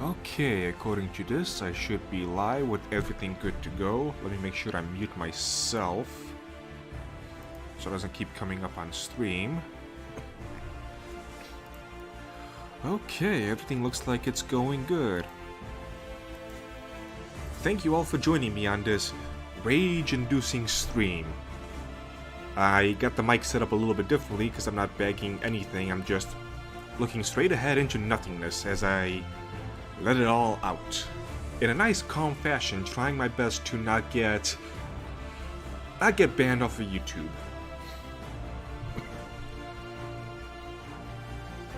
Okay, according to this, I should be live with everything good to go. Let me make sure I mute myself so it doesn't keep coming up on stream. Okay, everything looks like it's going good. Thank you all for joining me on this rage-inducing stream. I got the mic set up a little bit differently because I'm not bagging anything, I'm just looking straight ahead into nothingness as I let it all out. In a nice calm fashion, trying my best to not get banned off of YouTube.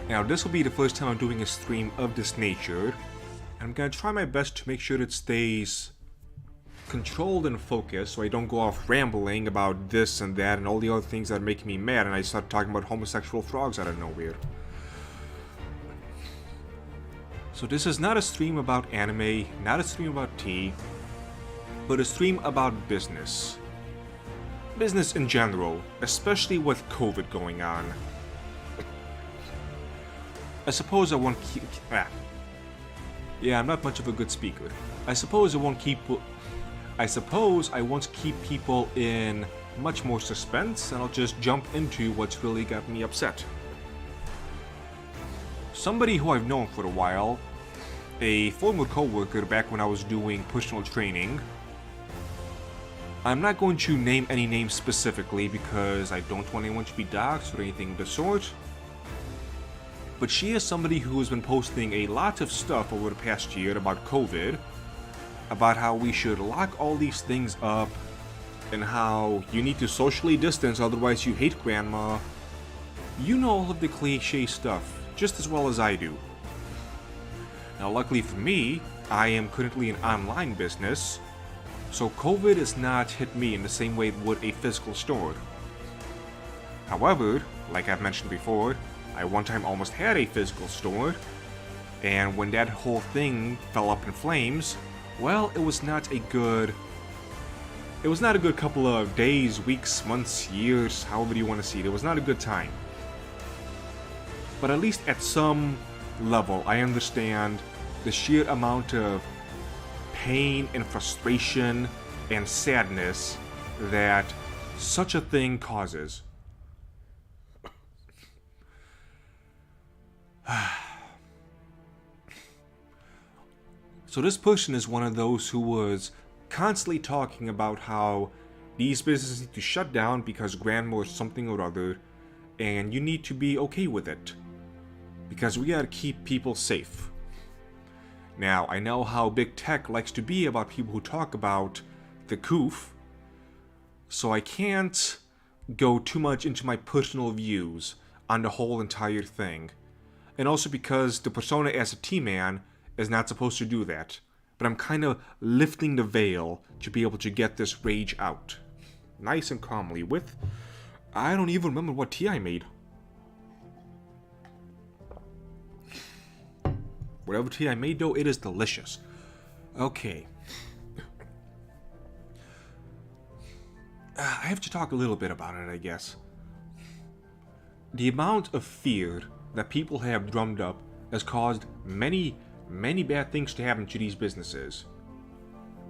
Now this will be the first time I'm doing a stream of this nature. I'm gonna try my best to make sure it stays controlled and focused so I don't go off rambling about this and that and all the other things that are making me mad and I start talking about homosexual frogs out of nowhere. So this is not a stream about anime, not a stream about tea, but a stream about business. Business in general, especially with COVID going on. I suppose I won't keep... Yeah, I'm not much of a good speaker. I suppose I won't keep people in much more suspense, and I'll just jump into what's really got me upset. Somebody who I've known for a while, a former coworker back when I was doing personal training. I'm not going to name any names specifically because I don't want anyone to be doxxed or anything of the sort. But she is somebody who has been posting a lot of stuff over the past year about COVID, about how we should lock all these things up, and how you need to socially distance otherwise you hate grandma. You know all of the cliche stuff, just as well as I do. Now luckily for me, I am currently in online business, so COVID has not hit me in the same way it would a physical store. However, like I've mentioned before, I one time almost had a physical store, and when that whole thing fell up in flames, well, it was not a good couple of days, weeks, months, years, however you want to see it. It was not a good time. But at least at some level, I understand the sheer amount of pain and frustration and sadness that such a thing causes. So this person is one of those who was constantly talking about how these businesses need to shut down because grandma or something or other, and you need to be okay with it because we gotta keep people safe. Now, I know how big tech likes to be about people who talk about the coof, so I can't go too much into my personal views on the whole entire thing. And also because the persona as a T-man is not supposed to do that. But I'm kind of lifting the veil to be able to get this rage out. Nice and calmly with... I don't even remember what tea I made. Whatever tea I made though, it is delicious. Okay. I have to talk a little bit about it, I guess. The amount of fear that people have drummed up has caused many bad things to happen to these businesses.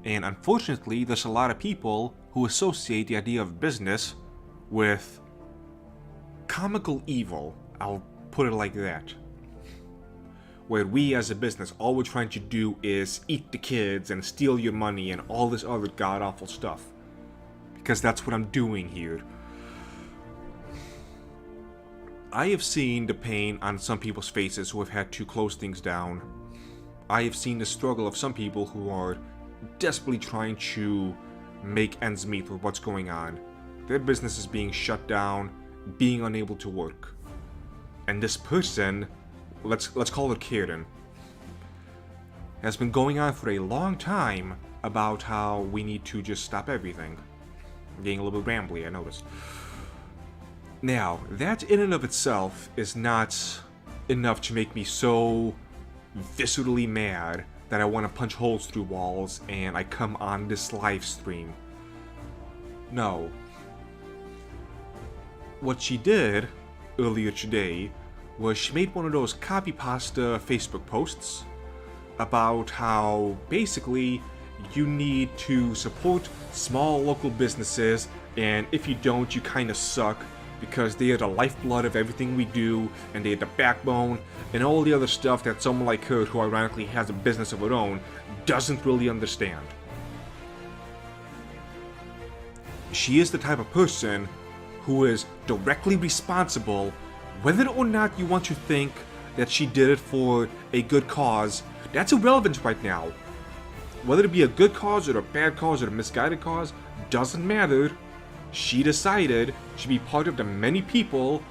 And unfortunately, there's a lot of people who associate the idea of business with comical evil, I'll put it like that. Where we as a business, all we're trying to do is eat the kids and steal your money and all this other god-awful stuff. Because that's what I'm doing here. I have seen the pain on some people's faces who have had to close things down. I have seen the struggle of some people who are desperately trying to make ends meet with what's going on. Their business is being shut down, being unable to work. And this person, let's call her Karen, has been going on for a long time about how we need to just stop everything. I'm getting a little bit rambly, I noticed. Now, that in and of itself is not enough to make me so viscerally mad that I want to punch holes through walls and I come on this live stream. No. What she did earlier today was she made one of those copy pasta Facebook posts about how basically you need to support small local businesses, and if you don't, you kind of suck because they are the lifeblood of everything we do, and they are the backbone, and all the other stuff that someone like her, who ironically has a business of her own, doesn't really understand. She is the type of person who is directly responsible, whether or not you want to think that she did it for a good cause. That's irrelevant right now. Whether it be a good cause or a bad cause or a misguided cause, doesn't matter. She decided to be part of the many people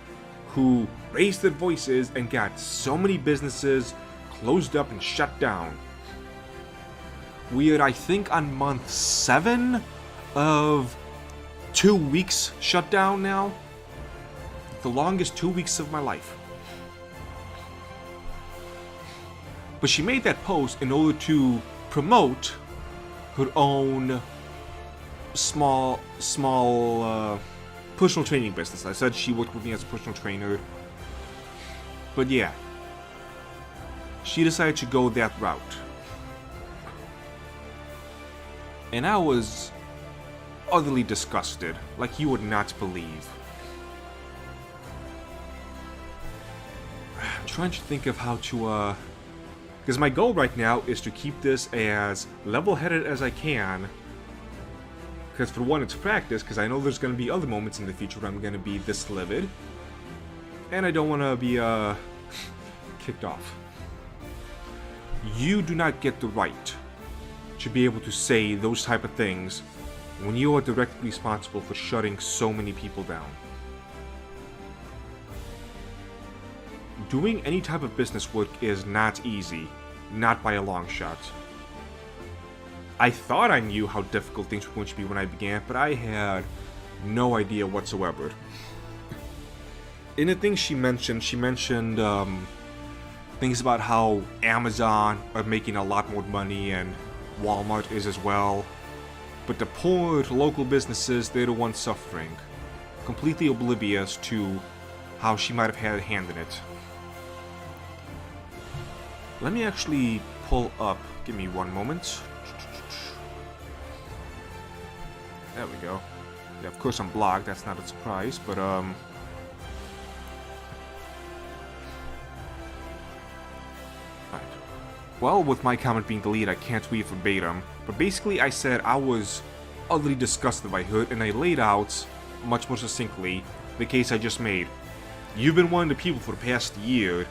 who raised their voices and got so many businesses closed up and shut down. We are, I think, on month 7 of 2 weeks shut down now. The longest 2 weeks of my life. But she made that post in order to promote her own small personal training business. I said she worked with me as a personal trainer. But yeah, she decided to go that route. And I was utterly disgusted, like you would not believe. I'm trying to think of how to, because my goal right now is to keep this as level-headed as I can. Because for one, it's practice, because I know there's going to be other moments in the future where I'm going to be this livid. And I don't want to be, kicked off. You do not get the right to be able to say those type of things when you are directly responsible for shutting so many people down. Doing any type of business work is not easy, not by a long shot. I thought I knew how difficult things were going to be when I began, but I had no idea whatsoever. In the things she mentioned things about how Amazon are making a lot more money and Walmart is as well. But the poor local businesses, they're the ones suffering. Completely oblivious to how she might have had a hand in it. Let me actually pull up. Give me one moment. There we go. Yeah, of course I'm blocked. That's not a surprise, but Right. Well, with my comment being deleted, I can't read verbatim. But basically, I said I was utterly disgusted by her, and I laid out, much more succinctly, the case I just made. You've been one of the people for the past year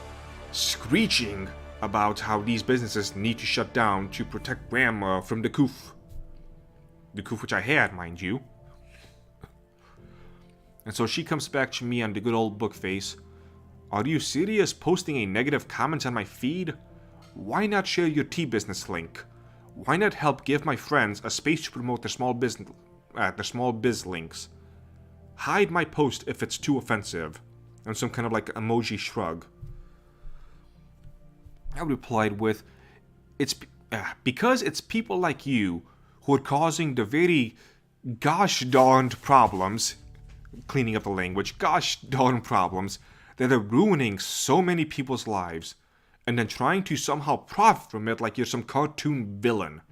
screeching about how these businesses need to shut down to protect Grandma from the coof. The coof which I had, mind you. And so she comes back to me on the good old book face. Are you serious posting a negative comment on my feed? Why not share your tea business link? Why not help give my friends a space to promote their small biz links? Hide my post if it's too offensive. And some kind of like emoji shrug. I replied with, because it's people like you who are causing the very gosh darned problems, cleaning up the language, gosh darn problems that are ruining so many people's lives, and then trying to somehow profit from it like you're some cartoon villain.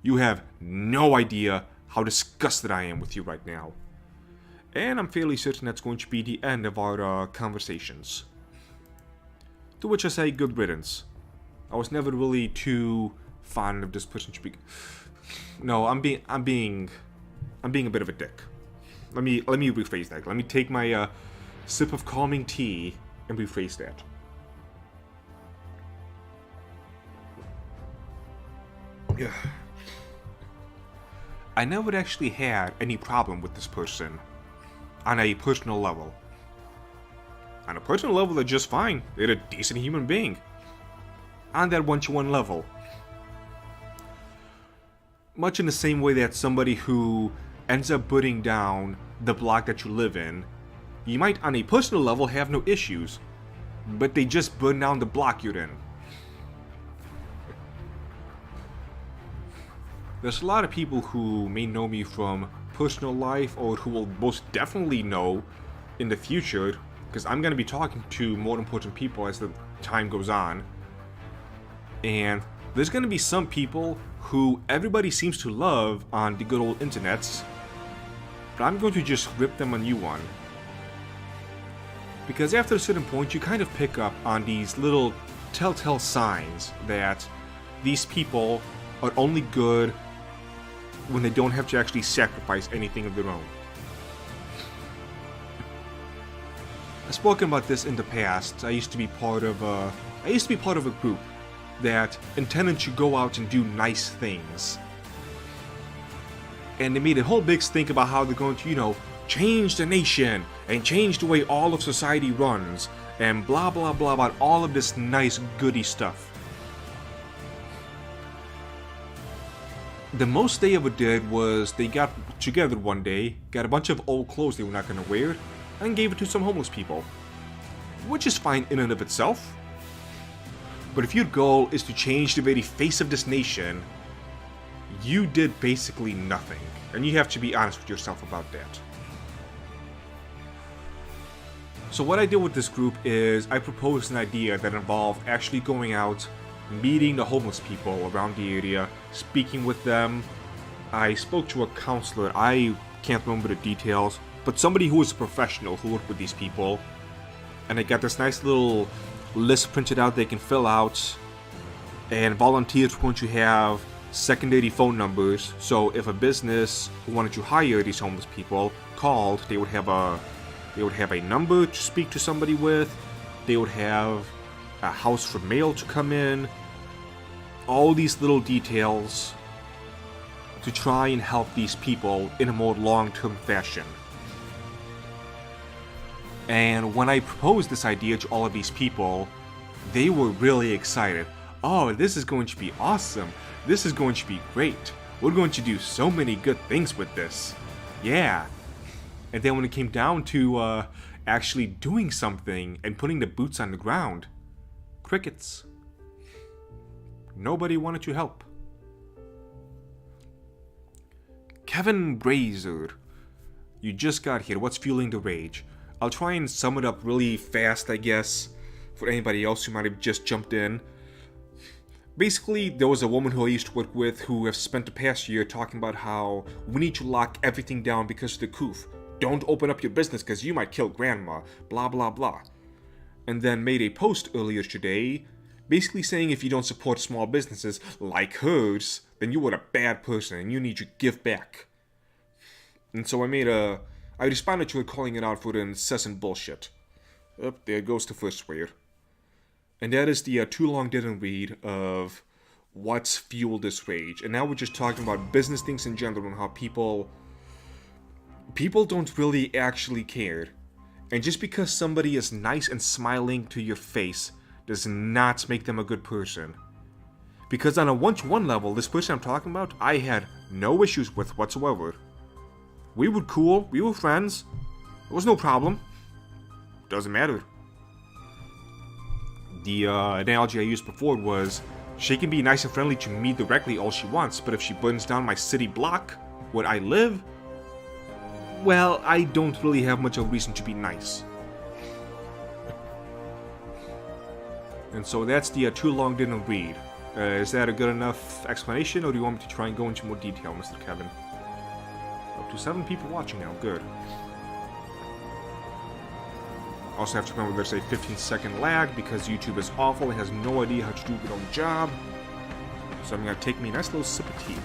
You have no idea how disgusted I am with you right now. And I'm fairly certain that's going to be the end of our conversations. To which I say good riddance. I was never really too fond of this person to be. No, I'm being a bit of a dick. Let me rephrase that. Let me take my sip of calming tea and rephrase that. Yeah. I never actually had any problem with this person on a personal level. On a personal level, they're just fine. They're a decent human being. On that one-to-one level. Much in the same way that somebody who ends up putting down the block that you live in, you might on a personal level have no issues, but they just burn down the block you're in. There's a lot of people who may know me from personal life or who will most definitely know in the future, because I'm going to be talking to more important people as the time goes on. And there's gonna be some people who everybody seems to love on the good old internets, but I'm going to just rip them a new one. Because after a certain point, you kind of pick up on these little telltale signs that these people are only good when they don't have to actually sacrifice anything of their own. I've spoken about this in the past. I used to be part of a group that intended to go out and do nice things. And they made a whole big stink about how they're going to, change the nation and change the way all of society runs and blah blah blah about all of this nice goody stuff. The most they ever did was they got together one day, got a bunch of old clothes they were not going to wear, and gave it to some homeless people. Which is fine in and of itself. But if your goal is to change the very face of this nation, you did basically nothing. And you have to be honest with yourself about that. So what I did with this group is I proposed an idea that involved actually going out, meeting the homeless people around the area, speaking with them. I spoke to a counselor, I can't remember the details, but somebody who was a professional who worked with these people. And I got this nice little list printed out they can fill out, and volunteers were going to have secondary phone numbers, so if a business who wanted to hire these homeless people called, they would have a number to speak to somebody with, they would have a house for mail to come in, all these little details to try and help these people in a more long-term fashion. And when I proposed this idea to all of these people, they were really excited. Oh, this is going to be awesome. This is going to be great. We're going to do so many good things with this. Yeah. And then when it came down to actually doing something and putting the boots on the ground, crickets. Nobody wanted to help. Kevin Brazer, you just got here. What's fueling the rage? I'll try and sum it up really fast, I guess, for anybody else who might have just jumped in. Basically, there was a woman who I used to work with who have spent the past year talking about how we need to lock everything down because of the coof. Don't open up your business because you might kill grandma, blah blah blah. And then made a post earlier today, basically saying if you don't support small businesses like hers, then you are a bad person and you need to give back. And so I responded to her calling it out for the incessant bullshit. There goes the first swear. And that is the too long didn't read of what's fueled this rage. And now we're just talking about business things in general and how people don't really actually care. And just because somebody is nice and smiling to your face does not make them a good person. Because on a one-to-one level, this person I'm talking about, I had no issues with whatsoever. We were cool, we were friends, there was no problem. Doesn't matter. The analogy I used before was, she can be nice and friendly to me directly all she wants, but if she burns down my city block, where I live, well, I don't really have much of a reason to be nice. And so that's the too long didn't read. Is that a good enough explanation, or do you want me to try and go into more detail, Mr. Kevin? Up to 7 people watching now, good. Also have to remember there's a 15-second lag because YouTube is awful and has no idea how to do their own job. So I'm going to take me a nice little sip of tea.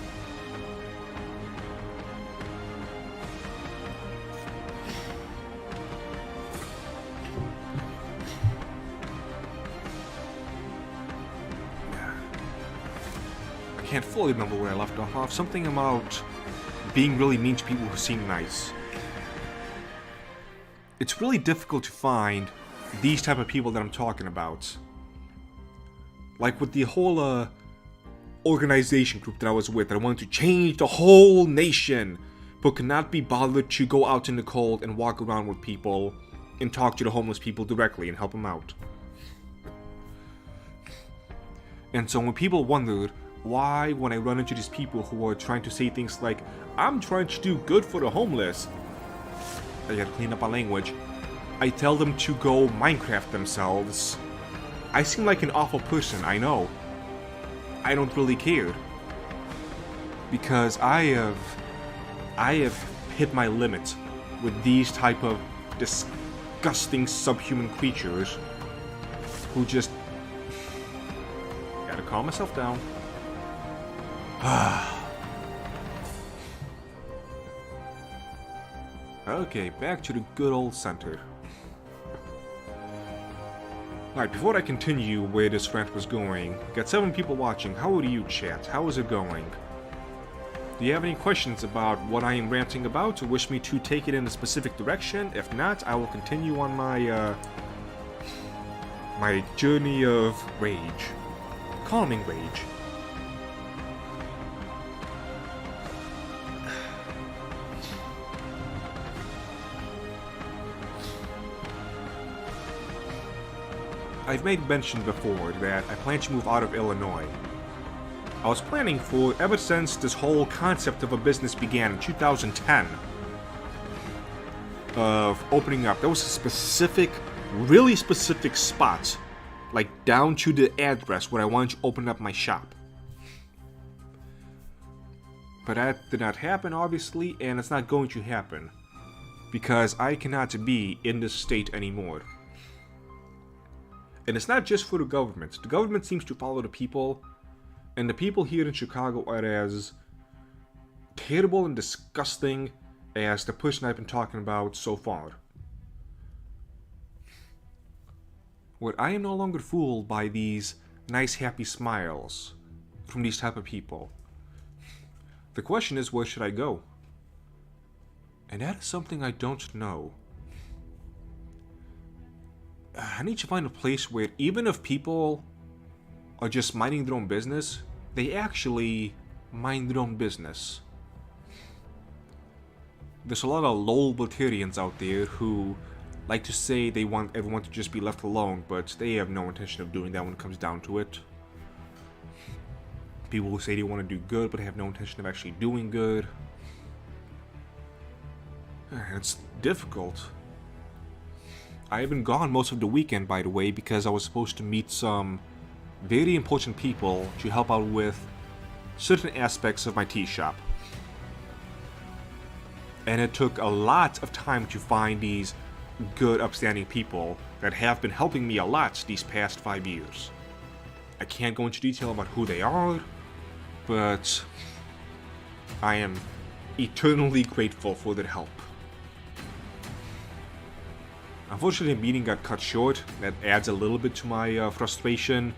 I can't fully remember where I left off. Something about being really mean to people who seem nice. It's really difficult to find these type of people that I'm talking about. Like with the whole organization group that I was with, that I wanted to change the whole nation, but could not be bothered to go out in the cold and walk around with people and talk to the homeless people directly and help them out. And so when people wondered why, when I run into these people who are trying to say things like, I'm trying to do good for the homeless, I gotta clean up my language, I tell them to go Minecraft themselves. I seem like an awful person, I know. I don't really care. Because I have hit my limit with these type of disgusting subhuman creatures who just... Gotta calm myself down. Okay, back to the good old center. Alright, before I continue where this rant was going, got 7 people watching. How are you, chat? How is it going? Do you have any questions about what I am ranting about, or wish me to take it in a specific direction? If not, I will continue on my, my journey of rage. Calming rage. I've made mention before that I plan to move out of Illinois. I was planning for ever since this whole concept of a business began in 2010 of opening up. There was a specific, really specific spot, like down to the address where I wanted to open up my shop. But that did not happen, obviously, and it's not going to happen because I cannot be in this state anymore. And it's not just for the government. The government seems to follow the people, and the people here in Chicago are as terrible and disgusting as the person I've been talking about so far. Where I am no longer fooled by these nice happy smiles from these type of people. The question is, where should I go? And that is something I don't know. I need to find a place where even if people are just minding their own business, they actually mind their own business. There's a lot of low libertarians out there who like to say they want everyone to just be left alone, but they have no intention of doing that when it comes down to it. People who say they want to do good, but have no intention of actually doing good. It's difficult. I have been gone most of the weekend, by the way, because I was supposed to meet some very important people to help out with certain aspects of my tea shop. And it took a lot of time to find these good, upstanding people that have been helping me a lot these past 5 years. I can't go into detail about who they are, but I am eternally grateful for their help. Unfortunately, the meeting got cut short. That adds a little bit to my frustration,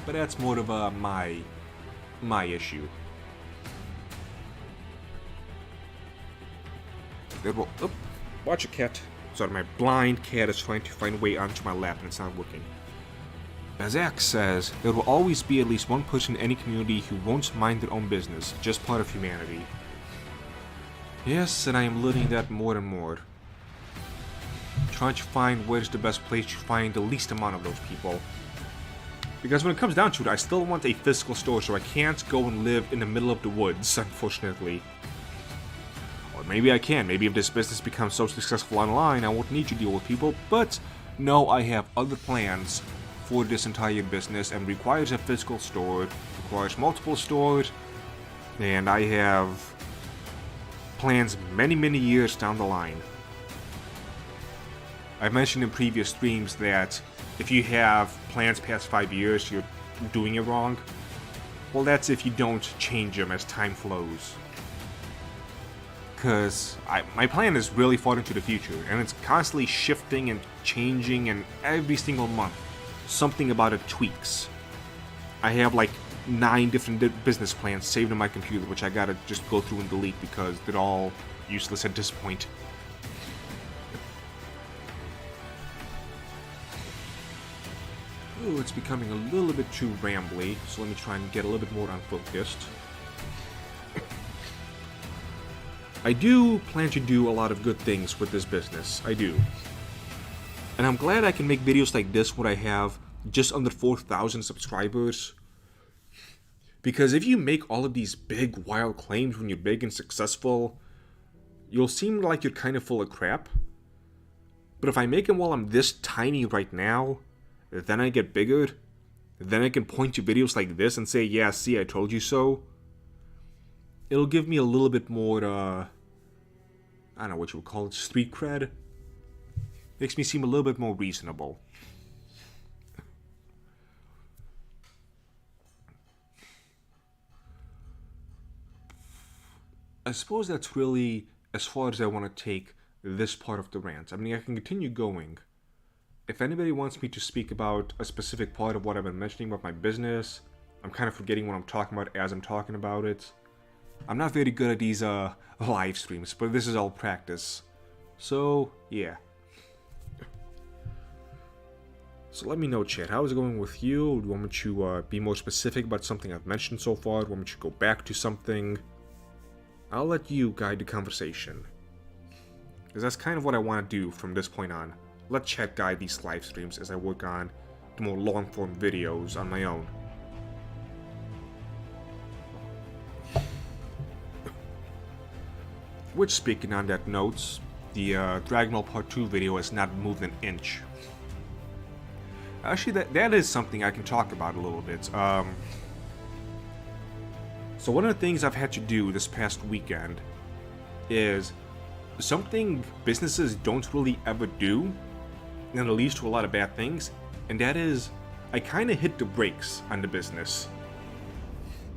but that's more of a my issue. There will, oh, watch a cat. Sorry, my blind cat is trying to find a way onto my lap and it's not working. Bazak says, there will always be at least one person in any community who won't mind their own business, just part of humanity. Yes, and I am learning that more and more. Trying to find where's the best place to find the least amount of those people. Because when it comes down to it, I still want a physical store, so I can't go and live in the middle of the woods, unfortunately. Or maybe I can. Maybe if this business becomes so successful online, I won't need to deal with people. But no, I have other plans for this entire business, and requires a physical store, requires multiple stores, and I have plans many years down the line. I've mentioned in previous streams that if you have plans past 5 years, you're doing it wrong. Well, that's if you don't change them as time flows. Because my plan is really far into the future, and it's constantly shifting and changing, and every single month, something about it tweaks. I have like 9 different business plans saved in my computer, which I gotta just go through and delete because they're all useless at this point. Ooh, it's becoming a little bit too rambly, so let me try and get a little bit more unfocused. I do plan to do a lot of good things with this business, I do. And I'm glad I can make videos like this when I have just under 4,000 subscribers. Because if you make all of these big, wild claims when you're big and successful, you'll seem like you're kind of full of crap. But if I make them while I'm this tiny right now, then I get bigger, then I can point to videos like this and say, yeah, see, I told you so. It'll give me a little bit more, I don't know what you would call it, street cred. Makes me seem a little bit more reasonable. I suppose that's really as far as I want to take this part of the rant. I mean, I can continue going. If anybody wants me to speak about a specific part of what I've been mentioning about my business, I'm kind of forgetting what I'm talking about as I'm talking about it. I'm not very good at these live streams, but this is all practice. So, yeah. So let me know, chat, how is it going with you? Do you want me to be more specific about something I've mentioned so far? Do you want me to go back to something? I'll let you guide the conversation. Because that's kind of what I want to do from this point on. Let chat guide these live streams as I work on the more long-form videos on my own. Which, speaking on that note, the Dragon Ball Part 2 video has not moved an inch. Actually, that is something I can talk about a little bit. So one of the things I've had to do this past weekend is something businesses don't really ever do, and it leads to a lot of bad things, and that is I kind of hit the brakes on the business.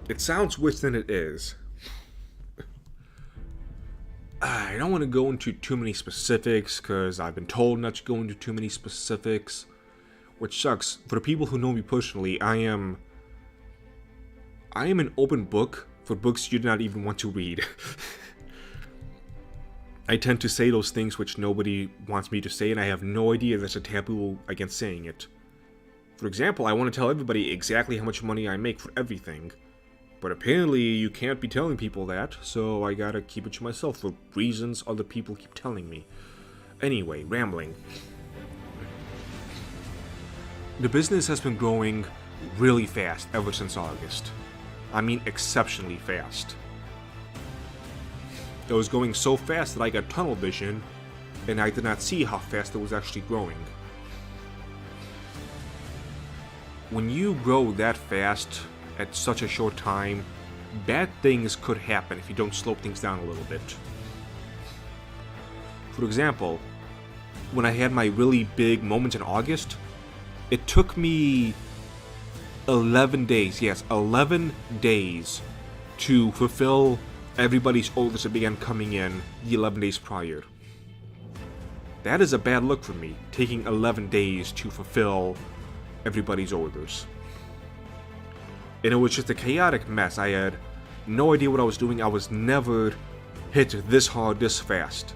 It sounds worse than it is. I don't want to go into too many specifics because I've been told not to go into too many specifics, which sucks. For the people who know me personally, I am an open book for books you do not even want to read. I tend to say those things which nobody wants me to say, and I have no idea there's a taboo against saying it. For example, I want to tell everybody exactly how much money I make for everything. But apparently you can't be telling people that, so I gotta keep it to myself for reasons other people keep telling me. Anyway, rambling. The business has been growing really fast ever since August. I mean exceptionally fast. It was going so fast that I got tunnel vision, and I did not see how fast it was actually growing. When you grow that fast at such a short time, bad things could happen if you don't slow things down a little bit. For example, when I had my really big moment in August, it took me 11 days, yes, 11 days to fulfill everybody's orders that began coming in the 11 days prior. That is a bad look for me, taking 11 days to fulfill everybody's orders. And it was just a chaotic mess. I had no idea what I was doing. I was never hit this hard, this fast.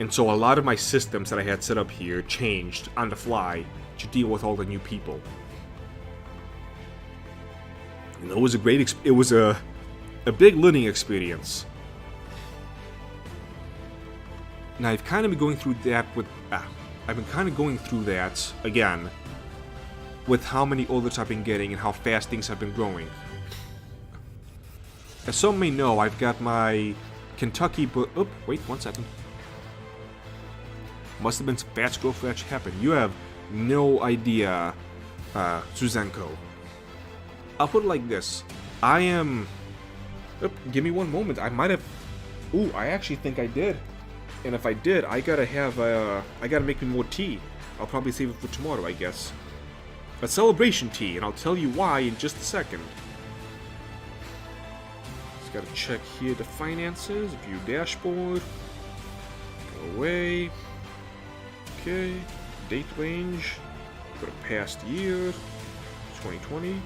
And so a lot of my systems that I had set up here changed on the fly to deal with all the new people. And it was a great it was a big learning experience. Now I've kind of been going through that again with how many orders I've been getting and how fast things have been growing. As some may know, I've got my Kentucky wait 1 second. Must have been some fast growth that happened. You have no idea, Suzenko. I'll put it like this. I am... give me 1 moment. I might have... Ooh, I actually think I did. And if I did, I gotta have, I gotta make me more tea. I'll probably save it for tomorrow, I guess. A celebration tea, and I'll tell you why in just a second. Just gotta check here the finances, view dashboard. Go away. Okay, date range. Go to past year, 2020.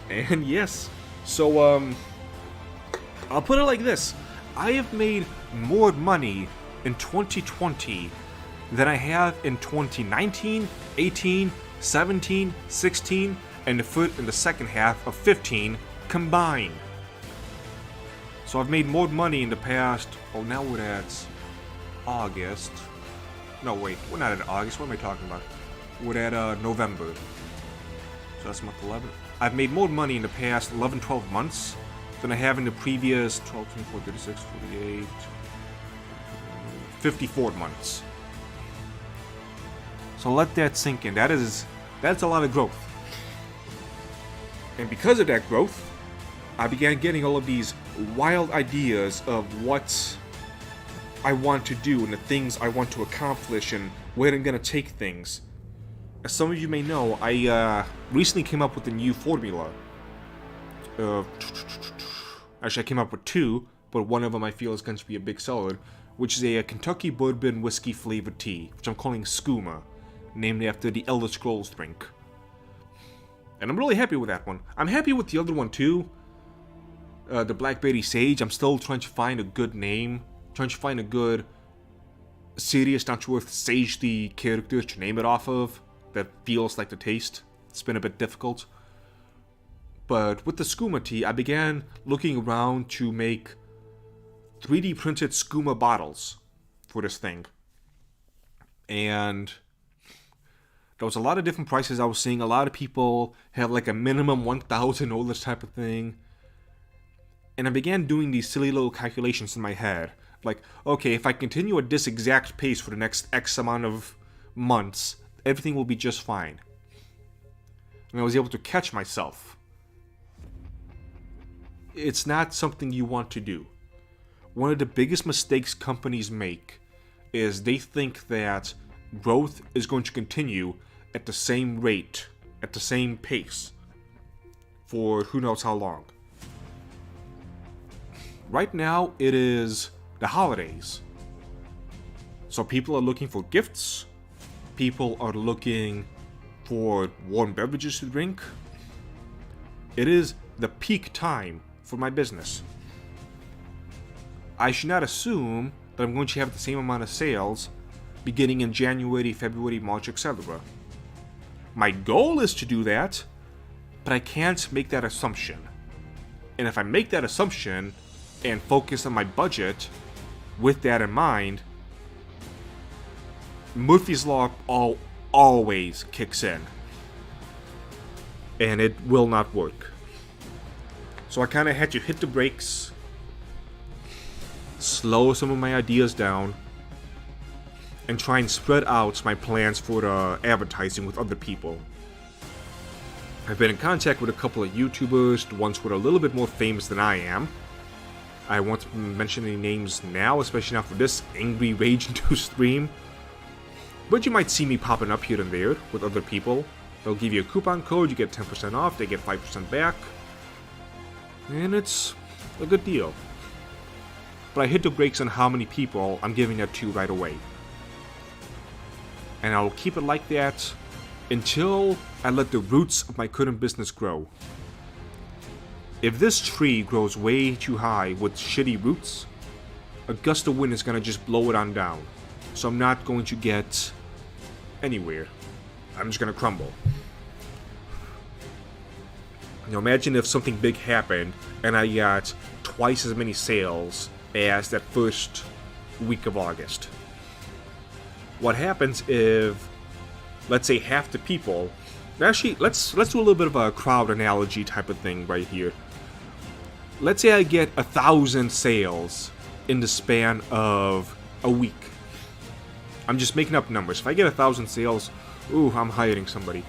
And yes, so, I'll put it like this. I have made more money in 2020 than I have in 2019, 18, 17, 16, and the second half of 15 combined. So I've made more money in the past... Oh, now we're at August. No, wait, we're not at August. What am I talking about? We're at November. So that's month 11. I've made more money in the past 11, 12 months than I have in the previous 12, 24, 36, 48, 54 months. So let that sink in. That's a lot of growth. And because of that growth, I began getting all of these wild ideas of what I want to do and the things I want to accomplish and where I'm going to take things. As some of you may know, I recently came up with a new formula. Actually, I came up with two, but one of them I feel is going to be a big seller, which is a Kentucky bourbon whiskey flavored tea, which I'm calling Skooma, named after the Elder Scrolls drink. And I'm really happy with that one. I'm happy with the other one too. The Blackberry Sage. I'm still trying to find a good name. Trying to find a good, serious, down to earth, sagely character to name it off of that feels like the taste. It's been a bit difficult. But with the Skooma tea, I began looking around to make 3D printed Skooma bottles for this thing. And there was a lot of different prices I was seeing. A lot of people have like a minimum 1,000 or this type of thing. And I began doing these silly little calculations in my head. Like, okay, if I continue at this exact pace for the next X amount of months, everything will be just fine. And I was able to catch myself. It's not something you want to do. One of the biggest mistakes companies make is they think that growth is going to continue at the same rate, at the same pace, for who knows how long. Right now, it is the holidays. So people are looking for gifts. People are looking for warm beverages to drink. It is the peak time for my business. I should not assume that I'm going to have the same amount of sales beginning in January, February, March, etc. My goal is to do that, but I can't make that assumption. And if I make that assumption and focus on my budget with that in mind, Murphy's Law always kicks in. And it will not work. So I kind of had to hit the brakes, slow some of my ideas down, and try and spread out my plans for the advertising with other people. I've been in contact with a couple of YouTubers, the ones who are a little bit more famous than I am. I won't mention any names now, especially not for this angry, rage-induced stream. But you might see me popping up here and there with other people. They'll give you a coupon code, you get 10% off, they get 5% back. And it's a good deal. But I hit the brakes on how many people I'm giving that to right away. And I'll keep it like that until I let the roots of my current business grow. If this tree grows way too high with shitty roots, a gust of wind is going to just blow it on down. So I'm not going to get anywhere. I'm just going to crumble. You know, imagine if something big happened and I got twice as many sales as that first week of August. What happens if, let's say, half the people... Actually, let's do a little bit of a crowd analogy type of thing right here. Let's say I get 1,000 sales in the span of a week. I'm just making up numbers. If I get 1,000 sales, ooh, I'm hiring somebody.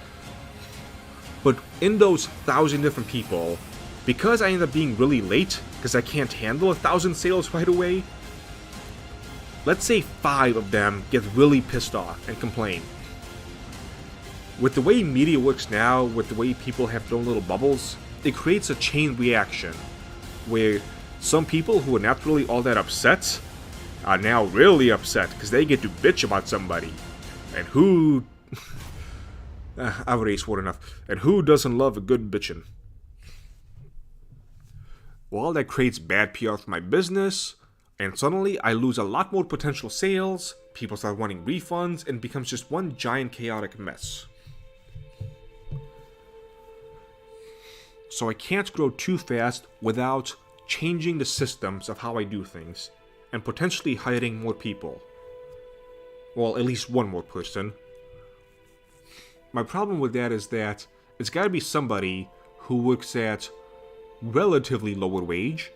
But in those 1,000 different people, because I end up being really late, because I can't handle 1,000 sales right away, let's say 5 of them get really pissed off and complain. With the way media works now, with the way people have their own little bubbles, it creates a chain reaction where some people who are not really all that upset are now really upset because they get to bitch about somebody. And who... I've already sworn enough. And who doesn't love a good bitchin'? Well, that creates bad PR for my business, and suddenly I lose a lot more potential sales, people start wanting refunds, and it becomes just one giant chaotic mess. So I can't grow too fast without changing the systems of how I do things, and potentially hiring more people. Well, at least one more person. My problem with that is that it's gotta be somebody who works at relatively lower wage,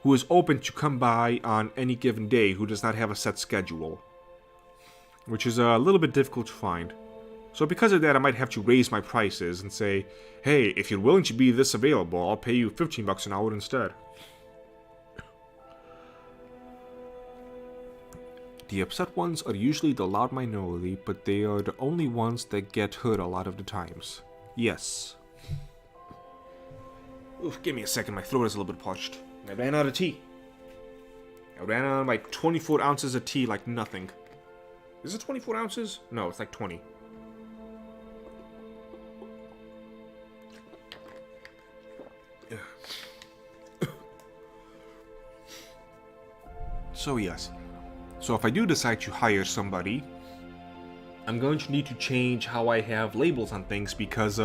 who is open to come by on any given day, who does not have a set schedule, which is a little bit difficult to find. So because of that, I might have to raise my prices and say, hey, if you're willing to be this available, I'll pay you $15 an hour instead. The upset ones are usually the loud minority, but they are the only ones that get hurt a lot of the times. Yes. Oof, give me a second, my throat is a little bit parched. I ran out of tea. I ran out of like 24 ounces of tea like nothing. Is it 24 ounces? No, it's like 20. So yes. So if I do decide to hire somebody, I'm going to need to change how I have labels on things because,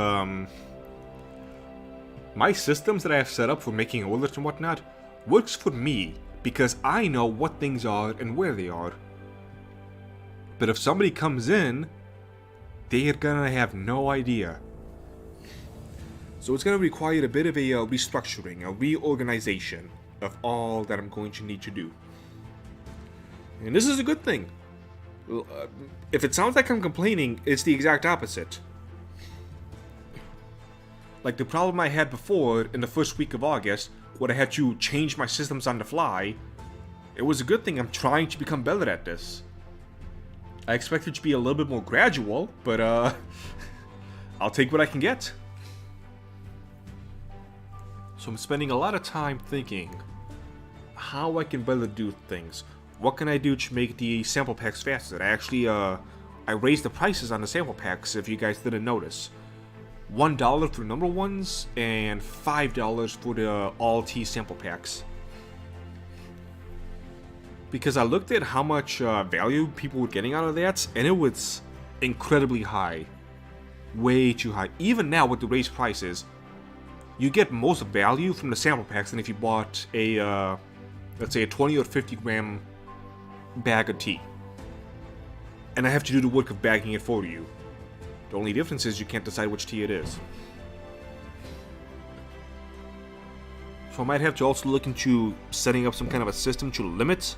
my systems that I have set up for making orders and whatnot works for me because I know what things are and where they are. But if somebody comes in, they're gonna have no idea. So it's gonna require a bit of a restructuring, a reorganization of all that I'm going to need to do. And this is a good thing. If it sounds like I'm complaining, it's the exact opposite. Like the problem I had before in the first week of August, where I had to change my systems on the fly, it was a good thing. I'm trying to become better at this. I expect it to be a little bit more gradual, but I'll take what I can get. So I'm spending a lot of time thinking how I can better do things. What can I do to make the sample packs faster? I raised the prices on the sample packs if you guys didn't notice. $1 for number ones and $5 for the all tea sample packs. Because I looked at how much value people were getting out of that, and it was incredibly high. Way too high. Even now with the raised prices, you get most value from the sample packs than if you bought a, let's say a 20 or 50 gram bag of tea. And I have to do the work of bagging it for you. The only difference is you can't decide which tea it is. So I might have to also look into setting up some kind of a system to limit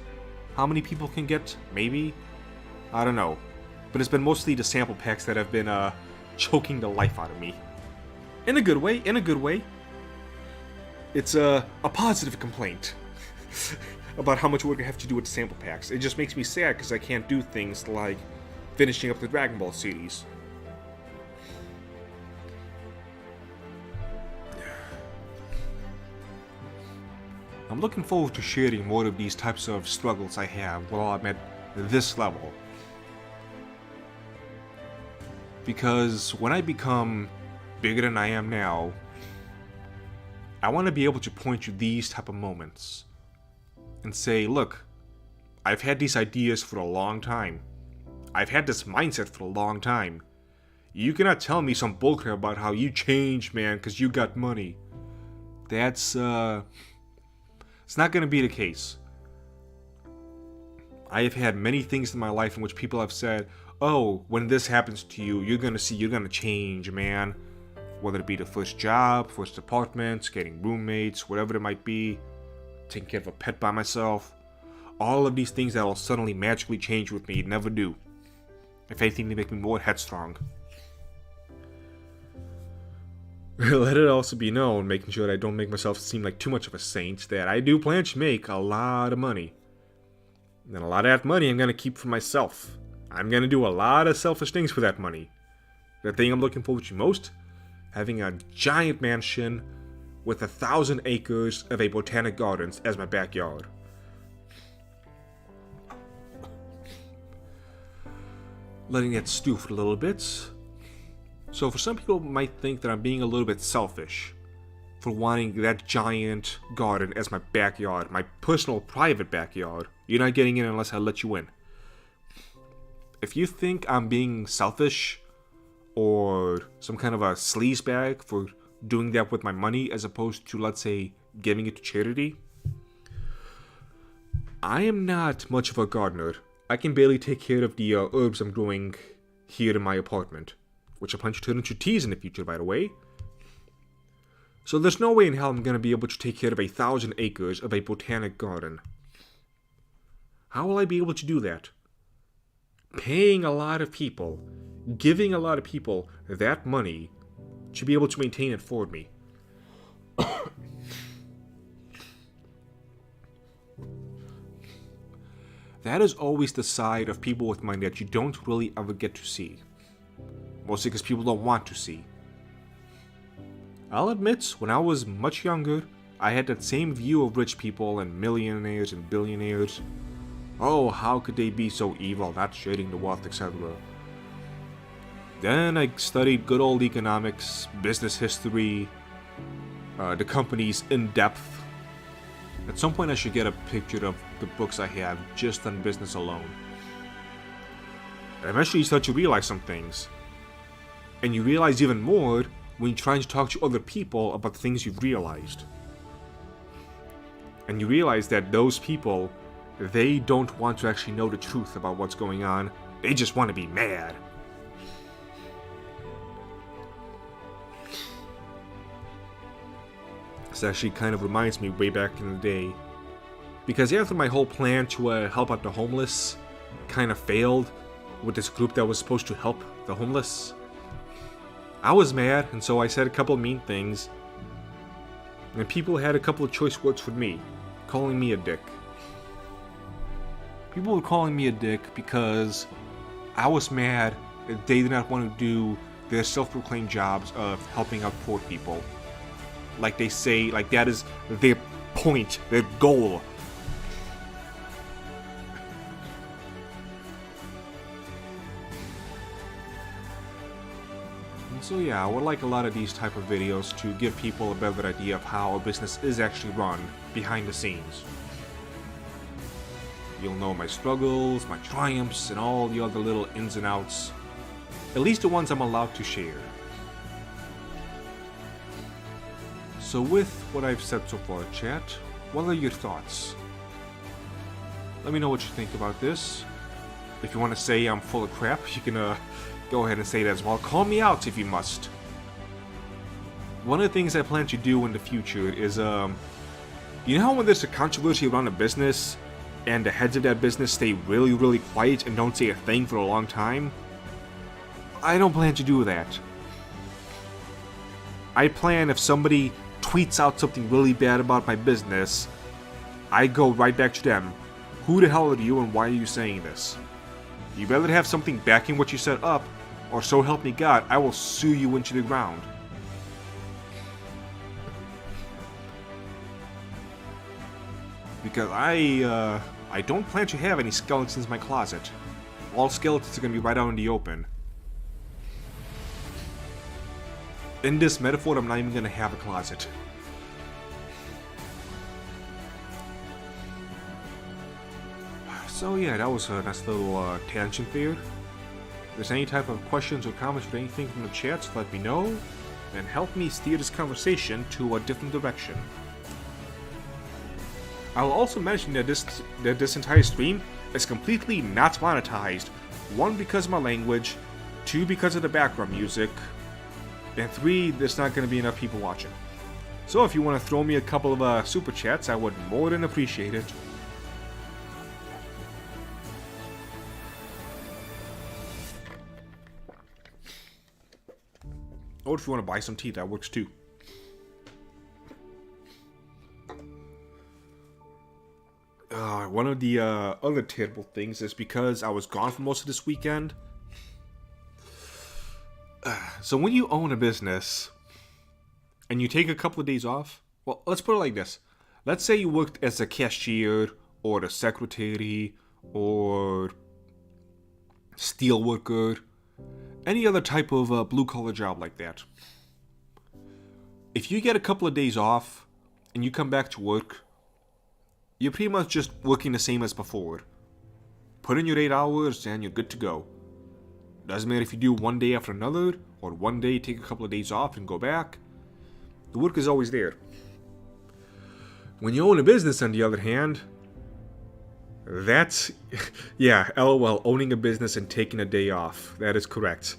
how many people can get, maybe? I don't know. But it's been mostly the sample packs that have been choking the life out of me. In a good way, in a good way. It's a positive complaint about how much work I have to do with the sample packs. It just makes me sad because I can't do things like finishing up the Dragon Ball series. I'm looking forward to sharing more of these types of struggles I have while I'm at this level. Because when I become bigger than I am now, I want to be able to point to these type of moments and say, look, I've had these ideas for a long time. I've had this mindset for a long time. You cannot tell me some bullcrap about how you changed, man, because you got money. That's, it's not going to be the case. I have had many things in my life in which people have said, oh, when this happens to you, you're going to change, man. Whether it be the first job, first apartment, getting roommates, whatever it might be, taking care of a pet by myself. All of these things that will suddenly magically change with me never do. If anything, they make me more headstrong. Let it also be known, making sure that I don't make myself seem like too much of a saint, that I do plan to make a lot of money. And a lot of that money I'm going to keep for myself. I'm going to do a lot of selfish things for that money. The thing I'm looking forward to most? Having a giant mansion with 1,000 acres of a botanic gardens as my backyard. Letting that stew for a little bit. So for some people might think that I'm being a little bit selfish for wanting that giant garden as my backyard, my personal private backyard. You're not getting in unless I let you in. If you think I'm being selfish or some kind of a sleazebag for doing that with my money as opposed to, let's say, giving it to charity, I am not much of a gardener. I can barely take care of the herbs I'm growing here in my apartment, which I plan to turn into teas in the future, by the way. So there's no way in hell I'm going to be able to take care of 1,000 acres of a botanic garden. How will I be able to do that? Paying a lot of people giving a lot of people that money to be able to maintain it for me. That is always the side of people with money that you don't really ever get to see. Mostly because people don't want to see. I'll admit, when I was much younger, I had that same view of rich people and millionaires and billionaires. Oh, how could they be so evil, not sharing the wealth, etc. Then I studied good old economics, business history, the companies in depth. At some point I should get a picture of the books I have just on business alone. And eventually you start to realize some things. And you realize even more when you're trying to talk to other people about the things you've realized. And you realize that those people, they don't want to actually know the truth about what's going on. They just want to be mad. This actually kind of reminds me way back in the day. Because after my whole plan to help out the homeless kind of failed with this group that was supposed to help the homeless, I was mad, and so I said a couple of mean things. And people had a couple of choice words for me, calling me a dick. People were calling me a dick because I was mad that they did not want to do their self-proclaimed jobs of helping out poor people. Like they say, like that is their point, their goal. And so yeah, I would like a lot of these type of videos to give people a better idea of how a business is actually run behind the scenes. You'll know my struggles, my triumphs, and all the other little ins and outs. At least the ones I'm allowed to share. So with what I've said so far, chat, what are your thoughts? Let me know what you think about this. If you want to say I'm full of crap, you can go ahead and say that as well. Call me out if you must. One of the things I plan to do in the future is, you know how when there's a controversy around a business, and the heads of that business stay really, really quiet and don't say a thing for a long time? I don't plan to do that. I plan if somebody tweets out something really bad about my business, I go right back to them. Who the hell are you and why are you saying this? You better have something backing what you set up, or so help me God, I will sue you into the ground. Because I don't plan to have any skeletons in my closet. All skeletons are going to be right out in the open. In this metaphor, I'm not even going to have a closet. So yeah, that was a nice little tangent there. If there's any type of questions or comments or anything from the chats, let me know. And help me steer this conversation to a different direction. I'll also mention that this entire stream is completely not monetized. 1, because of my language, 2, because of the background music, and 3, there's not going to be enough people watching. So if you want to throw me a couple of super chats, I would more than appreciate it. Or if you want to buy some tea, that works too. One of the other terrible things is because I was gone for most of this weekend. So when you own a business and you take a couple of days off, well, let's put it like this. Let's say you worked as a cashier or a secretary or steel worker, any other type of blue-collar job like that. If you get a couple of days off and you come back to work, you're pretty much just working the same as before. Put in your 8 hours and you're good to go. Doesn't matter if you do one day after another, or one day take a couple of days off and go back. The work is always there. When you own a business, on the other hand, that's, yeah, LOL, owning a business and taking a day off. That is correct.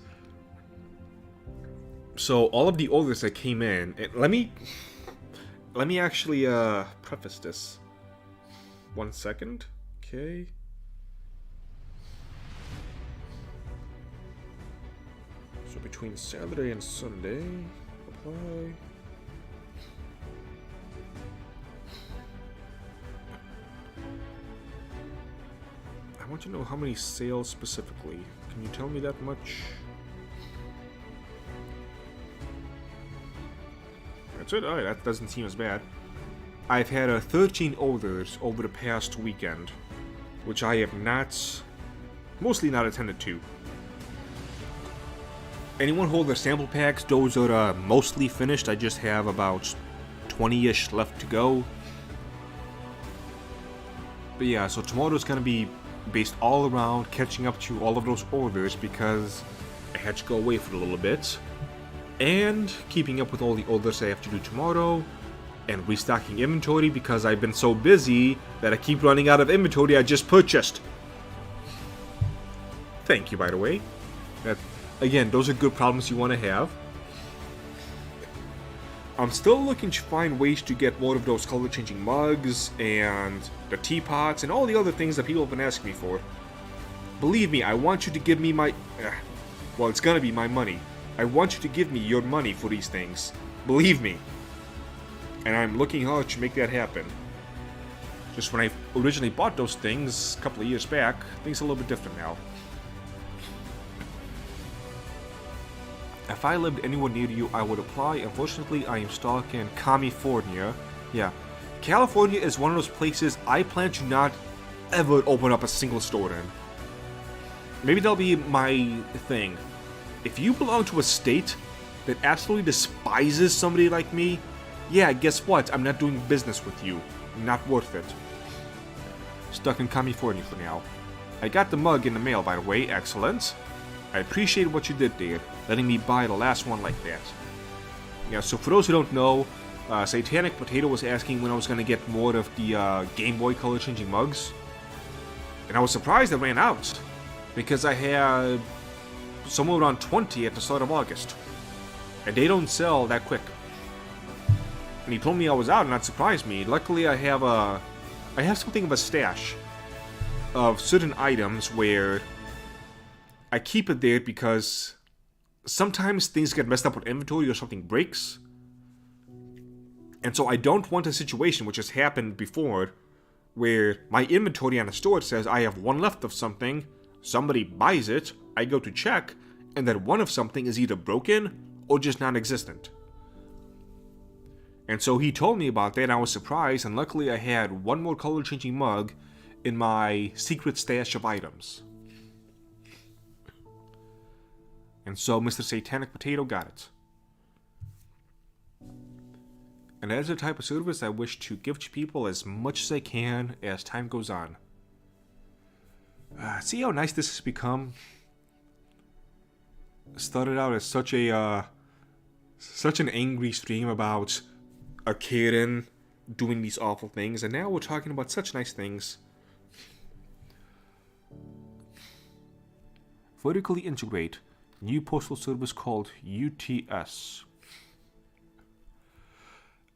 So all of the orders that came in, let me actually preface this. 1 second. Okay. between Saturday and Sunday. Apply. I want to know how many sales specifically. Can you tell me that much? That's it? Alright, that doesn't seem as bad. I've had 13 orders over the past weekend, which I have mostly not attended to. Anyone hold their sample packs? Those are mostly finished. I just have about 20-ish left to go. But yeah, so tomorrow's gonna be based all around catching up to all of those orders because I had to go away for a little bit. And keeping up with all the orders I have to do tomorrow. And restocking inventory because I've been so busy that I keep running out of inventory I just purchased. Thank you, by the way. Again, those are good problems you want to have. I'm still looking to find ways to get more of those color-changing mugs and the teapots and all the other things that people have been asking me for. Believe me, I want you to give me my... well, it's gonna be my money. I want you to give me your money for these things. Believe me. And I'm looking hard to make that happen. Just when I originally bought those things a couple of years back, things are a little bit different now. If I lived anywhere near you, I would apply. Unfortunately, I am stuck in California. Yeah. California is one of those places I plan to not ever open up a single store in. Maybe that'll be my thing. If you belong to a state that absolutely despises somebody like me, yeah, guess what? I'm not doing business with you. Not worth it. Stuck in California for now. I got the mug in the mail, by the way. Excellent. I appreciate what you did there, letting me buy the last one like that. Yeah, so for those who don't know, Satanic Potato was asking when I was going to get more of the Game Boy color changing mugs. And I was surprised I ran out, because I had somewhere around 20 at the start of August. And they don't sell that quick. And he told me I was out, and that surprised me. Luckily, I have something of a stash of certain items where I keep it there because sometimes things get messed up with inventory or something breaks. And so I don't want a situation, which has happened before, where my inventory on the store says I have one left of something, somebody buys it, I go to check, and that one of something is either broken or just non-existent. And so he told me about that, and I was surprised, and luckily I had one more color-changing mug in my secret stash of items. And so Mr. Satanic Potato got it. And that is a type of service I wish to give to people as much as I can as time goes on. See how nice this has become? It started out as such an angry stream about a Karen doing these awful things, and now we're talking about such nice things. Vertically integrate. New postal service called UTS.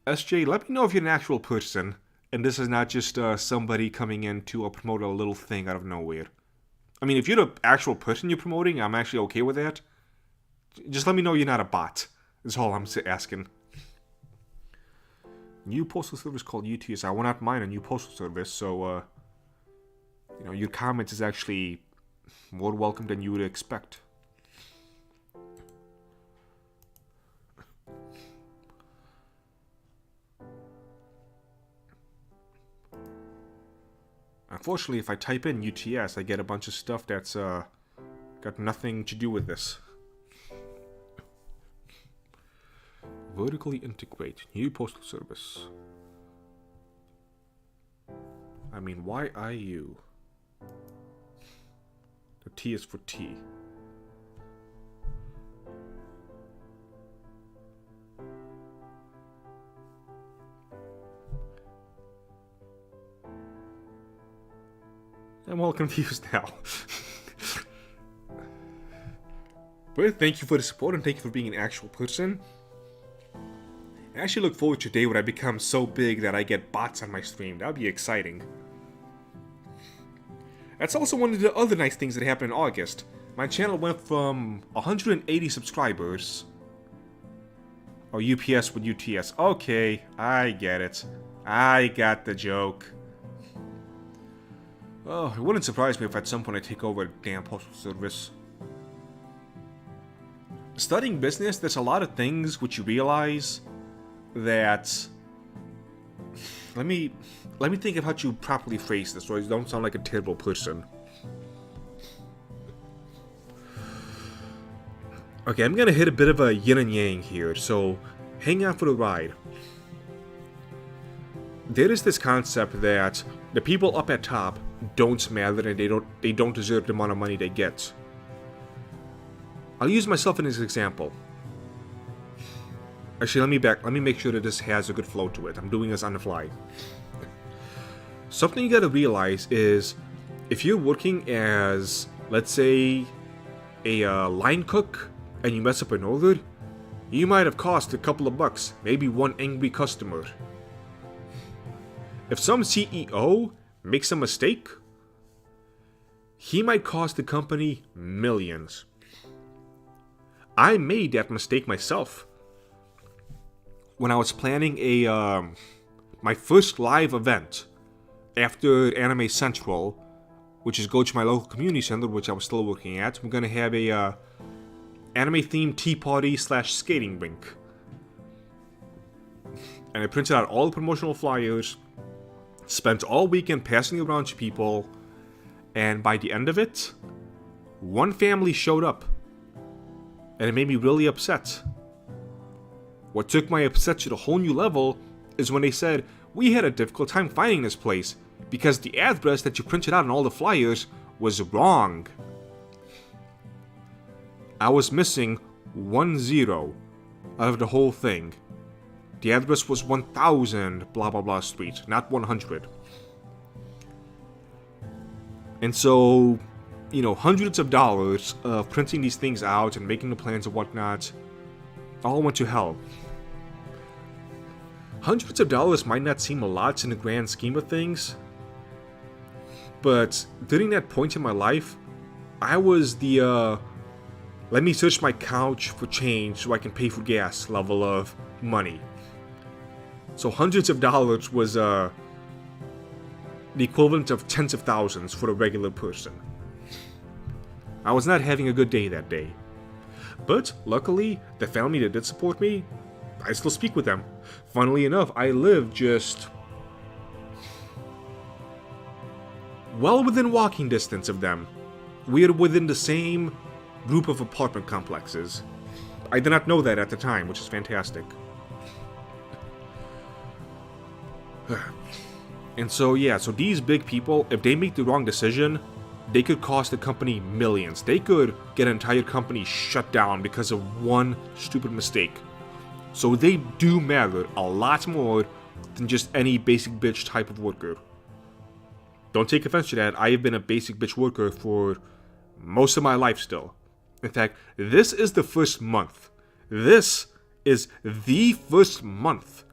SJ, let me know if you're an actual person, and this is not just somebody coming in to promote a little thing out of nowhere. I mean, if you're the actual person you're promoting, I'm actually okay with that. Just let me know you're not a bot. That's all I'm asking. New postal service called UTS. I will not mind a new postal service, so, your comment is actually more welcome than you would expect. Unfortunately, if I type in UTS, I get a bunch of stuff that's got nothing to do with this. Vertically integrate. New postal service. I mean, why IU? The T is for T. I'm all confused now. But thank you for the support and thank you for being an actual person. I actually look forward to a day when I become so big that I get bots on my stream. That would be exciting. That's also one of the other nice things that happened in August. My channel went from 180 subscribers. Oh, UPS with UTS. Okay, I get it. I got the joke. Oh, it wouldn't surprise me if at some point I take over a damn postal service. Studying business, there's a lot of things which you realize that... Let me think of how to properly phrase this so I don't sound like a terrible person. Okay, I'm gonna hit a bit of a yin and yang here, so hang on for the ride. There is this concept that the people up at top don't matter and they don't deserve the amount of money they get. I'll use myself as an example. Actually, let me make sure that this has a good flow to it. I'm doing this on the fly. Something you gotta realize is, if you're working as, let's say, a line cook, and you mess up an order, you might have cost a couple of bucks, maybe one angry customer. If some CEO makes a mistake, he might cost the company millions. I made that mistake myself. When I was planning my first live event after Anime Central, which is go to my local community center, which I was still working at, we're gonna have a anime-themed tea party / skating rink. And I printed out all the promotional flyers, spent all weekend passing it around to people, and by the end of it, one family showed up. And it made me really upset. What took my upset to the whole new level is when they said, we had a difficult time finding this place because the address that you printed out on all the flyers was wrong. I was missing 10 out of the whole thing. The address was 1000 blah blah blah street, not 100. And so, you know, hundreds of dollars of printing these things out and making the plans and whatnot all went to hell. Hundreds of dollars might not seem a lot in the grand scheme of things, but during that point in my life, I was the let me search my couch for change so I can pay for gas level of money. So hundreds of dollars was the equivalent of tens of thousands for a regular person. I was not having a good day that day. But luckily, the family that did support me, I still speak with them. Funnily enough, I live just well within walking distance of them. We are within the same group of apartment complexes. I did not know that at the time, which is fantastic. And so yeah, so these big people, if they make the wrong decision, they could cost the company millions. They could get an entire company shut down because of one stupid mistake. So they do matter a lot more than just any basic bitch type of worker. Don't take offense to that, I have been a basic bitch worker for most of my life still. In fact, this is the first month. This is the first month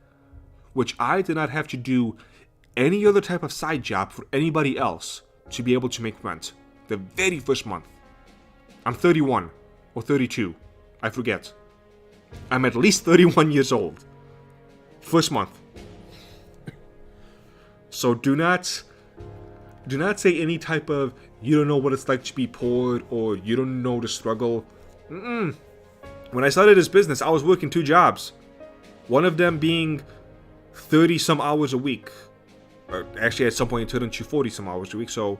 which I did not have to do any other type of side job for anybody else to be able to make rent. The very first month. I'm 31 or 32, I forget. I'm at least 31 years old. First month. So do not say any type of, you don't know what it's like to be poor, or you don't know the struggle. When I started this business, I was working 2 jobs. One of them being 30 some hours a week. Actually, at some point it turned into 40 some hours a week, so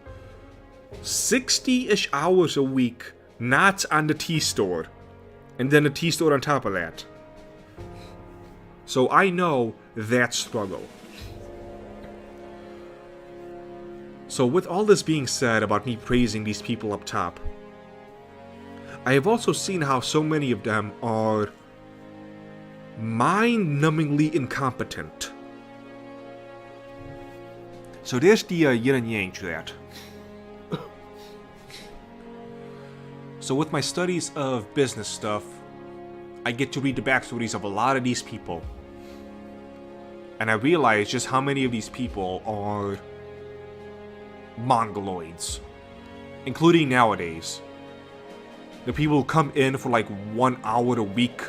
60-ish hours a week, not on the tea store. And then the tea store on top of that. So I know that struggle. So with all this being said about me praising these people up top, I have also seen how so many of them are mind-numbingly incompetent. So there's the yin and yang to that. So with my studies of business stuff, I get to read the backstories of a lot of these people. And I realize just how many of these people are mongoloids, including nowadays. The people who come in for like 1 hour a week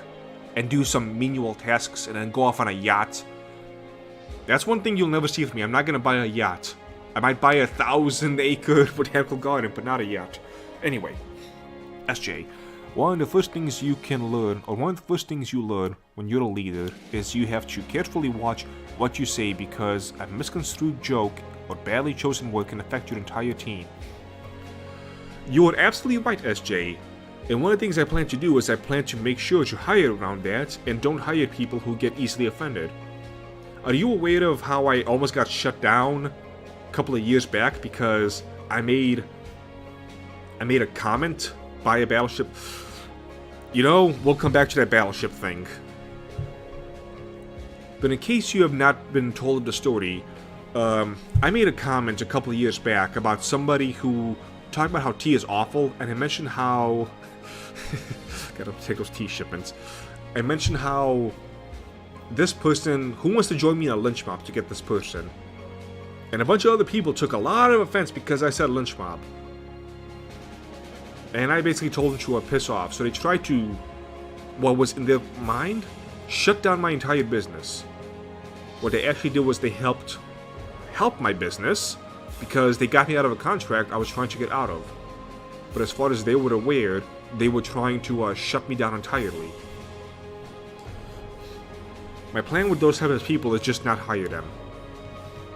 and do some menial tasks and then go off on a yacht. That's one thing you'll never see from me. I'm not gonna buy a yacht. I might buy a 1,000-acre botanical garden, but not a yacht. Anyway, SJ, one of the first things you can learn, or one of the first things you learn when you're a leader, is you have to carefully watch what you say, because a misconstrued joke or badly chosen word can affect your entire team. You are absolutely right, SJ. And one of the things I plan to do is I plan to make sure to hire around that and don't hire people who get easily offended. Are you aware of how I almost got shut down a couple of years back because I made a comment by a Battleship? You know, we'll come back to that Battleship thing. But in case you have not been told the story, I made a comment a couple of years back about somebody who talked about how tea is awful, and I mentioned how... gotta take those tea shipments. I mentioned how this person, who wants to join me in a lynch mob to get this person? And a bunch of other people took a lot of offense because I said lynch mob. And I basically told them to piss off, so they tried to, what was in their mind, shut down my entire business. What they actually did was they helped my business because they got me out of a contract I was trying to get out of. But as far as they were aware, they were trying to shut me down entirely. My plan with those type of people is just not hire them.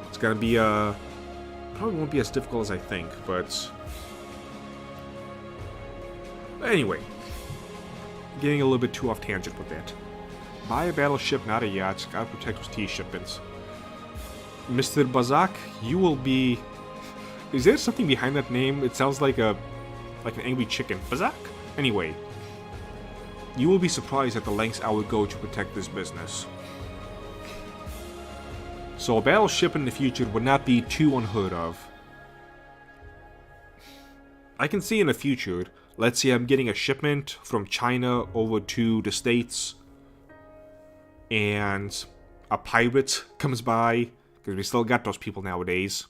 It's gonna be probably won't be as difficult as I think, but anyway, getting a little bit too off tangent with that. Buy a battleship, not a yacht. Gotta protect those tea shipments. Mr. Bazak, you will be... Is there something behind that name? It sounds like an angry chicken. Bazak? Anyway, you will be surprised at the lengths I would go to protect this business. So a battleship in the future would not be too unheard of. I can see in the future, let's say I'm getting a shipment from China over to the States, and a pirate comes by, because we still got those people nowadays.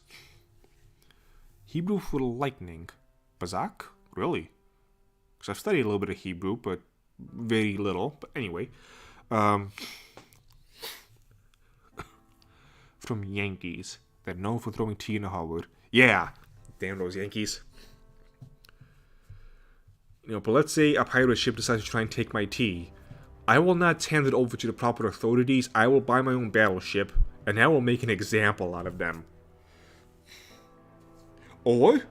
Hebrew for lightning. Bazak? Really? Because I've studied a little bit of Hebrew, but very little. But anyway. From Yankees. They're known for throwing tea in a Howard. Yeah! Damn those Yankees. You know, but let's say a pirate ship decides to try and take my tea. I will not hand it over to the proper authorities. I will buy my own battleship, and I will make an example out of them. Or,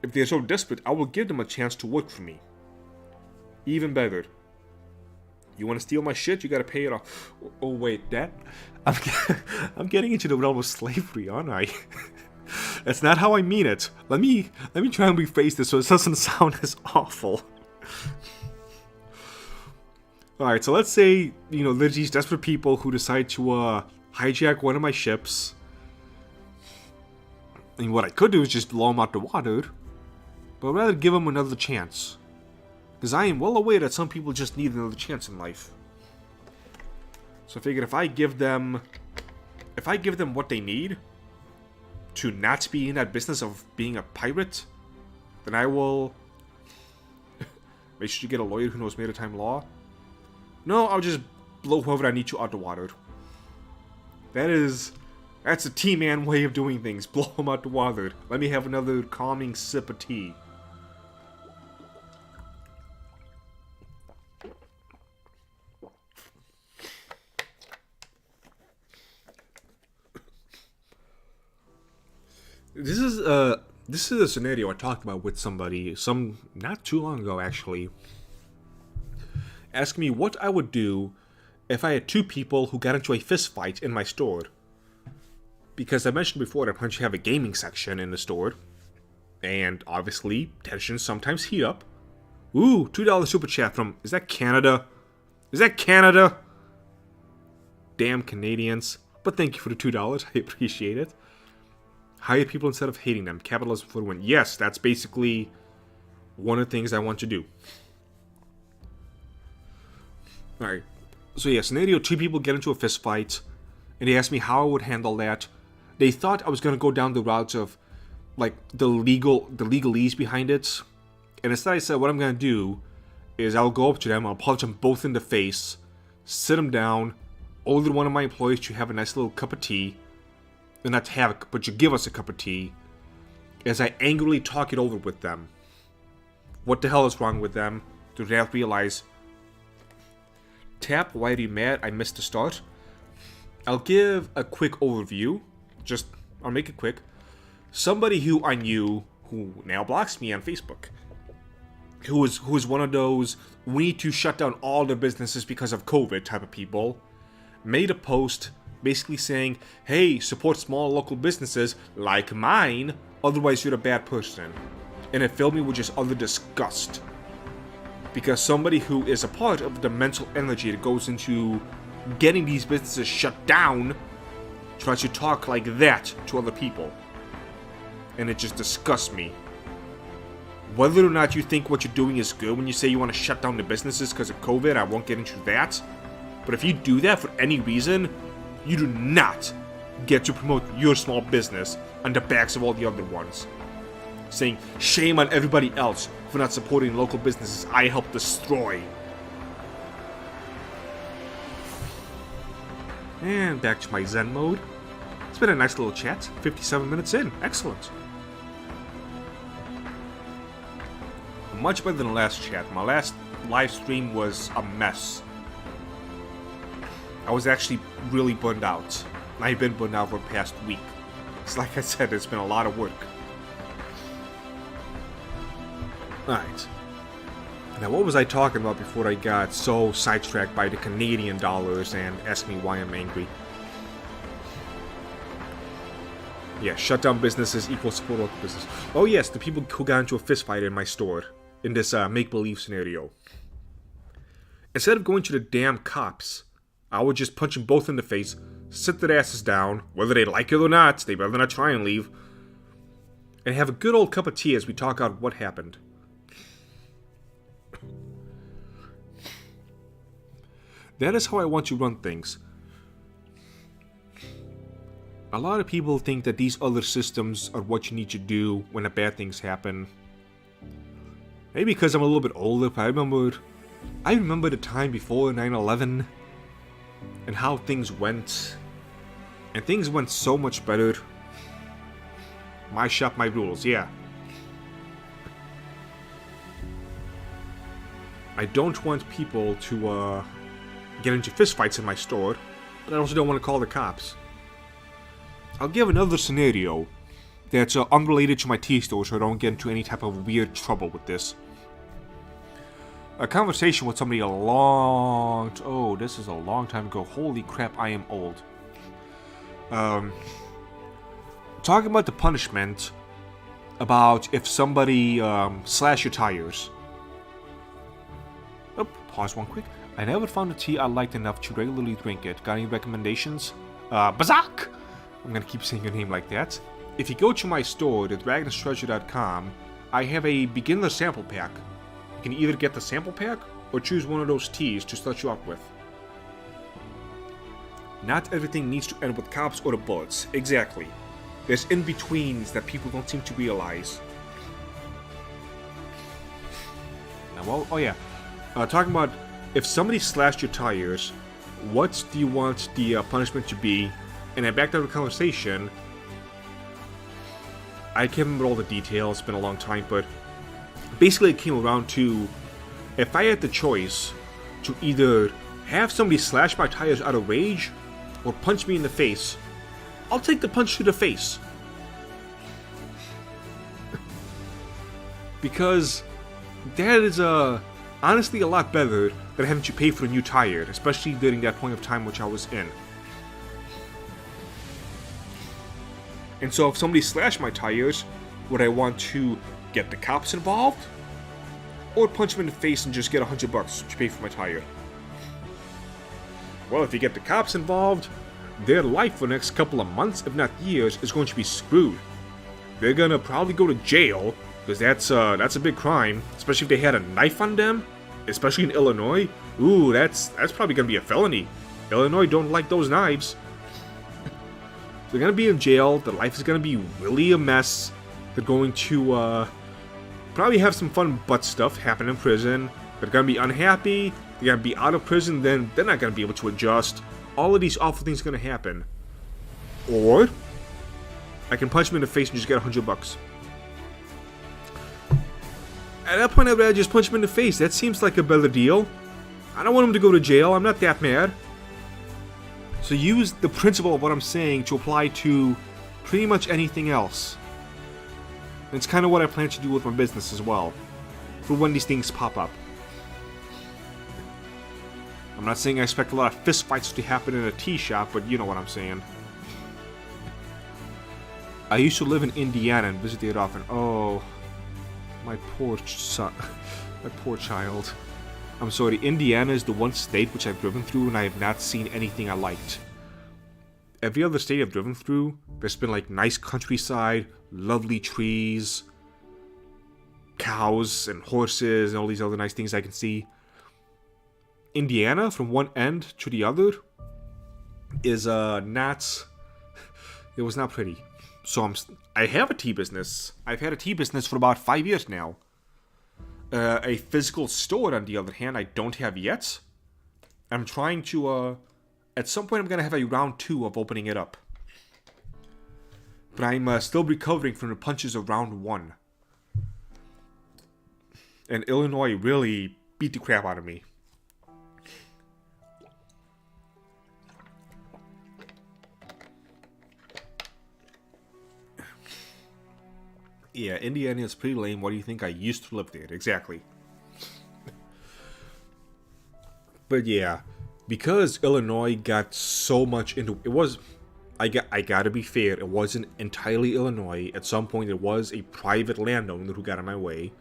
if they're so desperate, I will give them a chance to work for me. Even better. You want to steal my shit? You gotta pay it off. Oh wait, that? I'm getting into the realm of slavery, aren't I? That's not how I mean it. Let me try and rephrase this so it doesn't sound as awful. Alright, so let's say, you know, there's these desperate people who decide to hijack one of my ships. And what I could do is just blow them out the water, but I'd rather give them another chance. Because I am well aware that some people just need another chance in life. So I figured if I give them what they need to not be in that business of being a pirate, then I will make sure you get a lawyer who knows maritime law. No, I'll just blow whoever I need to out the water. That's a T-man way of doing things. Blow them out the water. Let me have another calming sip of tea. This is a scenario I talked about with somebody not too long ago actually. Asked me what I would do if I had two people who got into a fist fight in my store. Because I mentioned before that I plan to have a gaming section in the store. And obviously, tensions sometimes heat up. Ooh, $2 super chat from, is that Canada? Is that Canada? Damn Canadians. But thank you for the $2, I appreciate it. Hire people instead of hating them. Capitalism for the win. Yes, that's basically one of the things I want to do. Alright, so yeah, scenario, two people get into a fist fight, and they asked me how I would handle that. They thought I was going to go down the route of, like, the legalese behind it, And instead I said, what I'm going to do is I'll go up to them, I'll punch them both in the face, sit them down, order one of my employees to have a nice little cup of tea, and not to have it, but to give us a cup of tea, as I angrily talk it over with them. What the hell is wrong with them? Do they have to realize, Tap, why are you mad? I missed the start. I'll give a quick overview. I'll make it quick. Somebody who I knew, who now blocks me on Facebook, who is one of those we need to shut down all the businesses because of COVID type of people, made a post basically saying, hey, support small local businesses like mine, otherwise you're a bad person. And it filled me with just utter disgust. Because somebody who is a part of the mental energy that goes into getting these businesses shut down tries to talk like that to other people. And it just disgusts me. Whether or not you think what you're doing is good when you say you want to shut down the businesses because of COVID, I won't get into that. But if you do that for any reason, you do not get to promote your small business on the backs of all the other ones. Saying, shame on everybody else for not supporting local businesses I helped destroy. And back to my Zen mode. It's been a nice little chat. 57 minutes in. Excellent. Much better than the last chat. My last live stream was a mess. I was actually really burned out. I've been burned out for the past week. It's like I said, it's been a lot of work. Alright. Now what was I talking about before I got so sidetracked by the Canadian dollars and asked me why I'm angry? Yeah, shut down businesses equals support local business. Oh yes, the people who got into a fist fight in my store. In this make-believe scenario. Instead of going to the damn cops, I would just punch them both in the face, sit their asses down, whether they like it or not, they better not try and leave, and have a good old cup of tea as we talk out what happened. That is how I want to run things. A lot of people think that these other systems are what you need to do when the bad things happen. Maybe because I'm a little bit older, but I remember the time before 9/11 and how things went. And things went so much better. My shop, my rules, yeah. I don't want people to get into fistfights in my store, but I also don't want to call the cops. I'll give another scenario that's unrelated to my tea store, so I don't get into any type of weird trouble with this. A conversation with somebody this is a long time ago. Holy crap, I am old. Talking about the punishment about if somebody slash your tires. Oh, pause one quick. I never found a tea I liked enough to regularly drink it. Got any recommendations? Bazak! I'm gonna keep saying your name like that. If you go to my store, thedragonstreasure.com, I have a beginner sample pack. You can either get the sample pack or choose one of those teas to start you off with. Not everything needs to end with cops or the bullets. Exactly. There's in-betweens that people don't seem to realize. Now, talking about if somebody slashed your tires, what do you want the punishment to be? And I backed out of the conversation. I can't remember all the details, it's been a long time, but basically it came around to, if I had the choice to either have somebody slash my tires out of rage or punch me in the face, I'll take the punch to the face. Because that is honestly a lot better than having to pay for a new tire, especially during that point of time which I was in. And so if somebody slashed my tires, would I want to get the cops involved? Or punch them in the face and just get $100 to pay for my tire? Well, if you get the cops involved, their life for the next couple of months, if not years, is going to be screwed. They're gonna probably go to jail, because that's a big crime, especially if they had a knife on them, especially in Illinois. Ooh, that's probably gonna be a felony. Illinois don't like those knives. They're gonna be in jail, their life is gonna be really a mess. They're going to probably have some fun butt stuff happen in prison. They're gonna be unhappy. They're gonna be out of prison. Then they're not gonna be able to adjust. All of these awful things are gonna happen. Or I can punch him in the face and just get $100. At that point, I'd rather just punch him in the face. That seems like a better deal. I don't want him to go to jail. I'm not that mad. So use the principle of what I'm saying to apply to pretty much anything else. And it's kind of what I plan to do with my business as well, for when these things pop up. I'm not saying I expect a lot of fist fights to happen in a tea shop, but you know what I'm saying. I used to live in Indiana and visit it often. Oh, my poor son, my poor child. I'm sorry, Indiana is the one state which I've driven through and I have not seen anything I liked. Every other state I've driven through, there's been like nice countryside, lovely trees, cows and horses and all these other nice things I can see. Indiana, from one end to the other, is not... It was not pretty. So I have a tea business. I've had a tea business for about 5 years now. A physical store, on the other hand, I don't have yet. I'm trying to, at some point I'm going to have a round 2 of opening it up. But I'm still recovering from the punches of round 1. And Illinois really beat the crap out of me. Yeah, Indiana is pretty lame. What do you think? I used to live there. Exactly. But yeah, because Illinois got so much into it, was I gotta be fair, it wasn't entirely Illinois. At some point it was a private landowner who got in my way.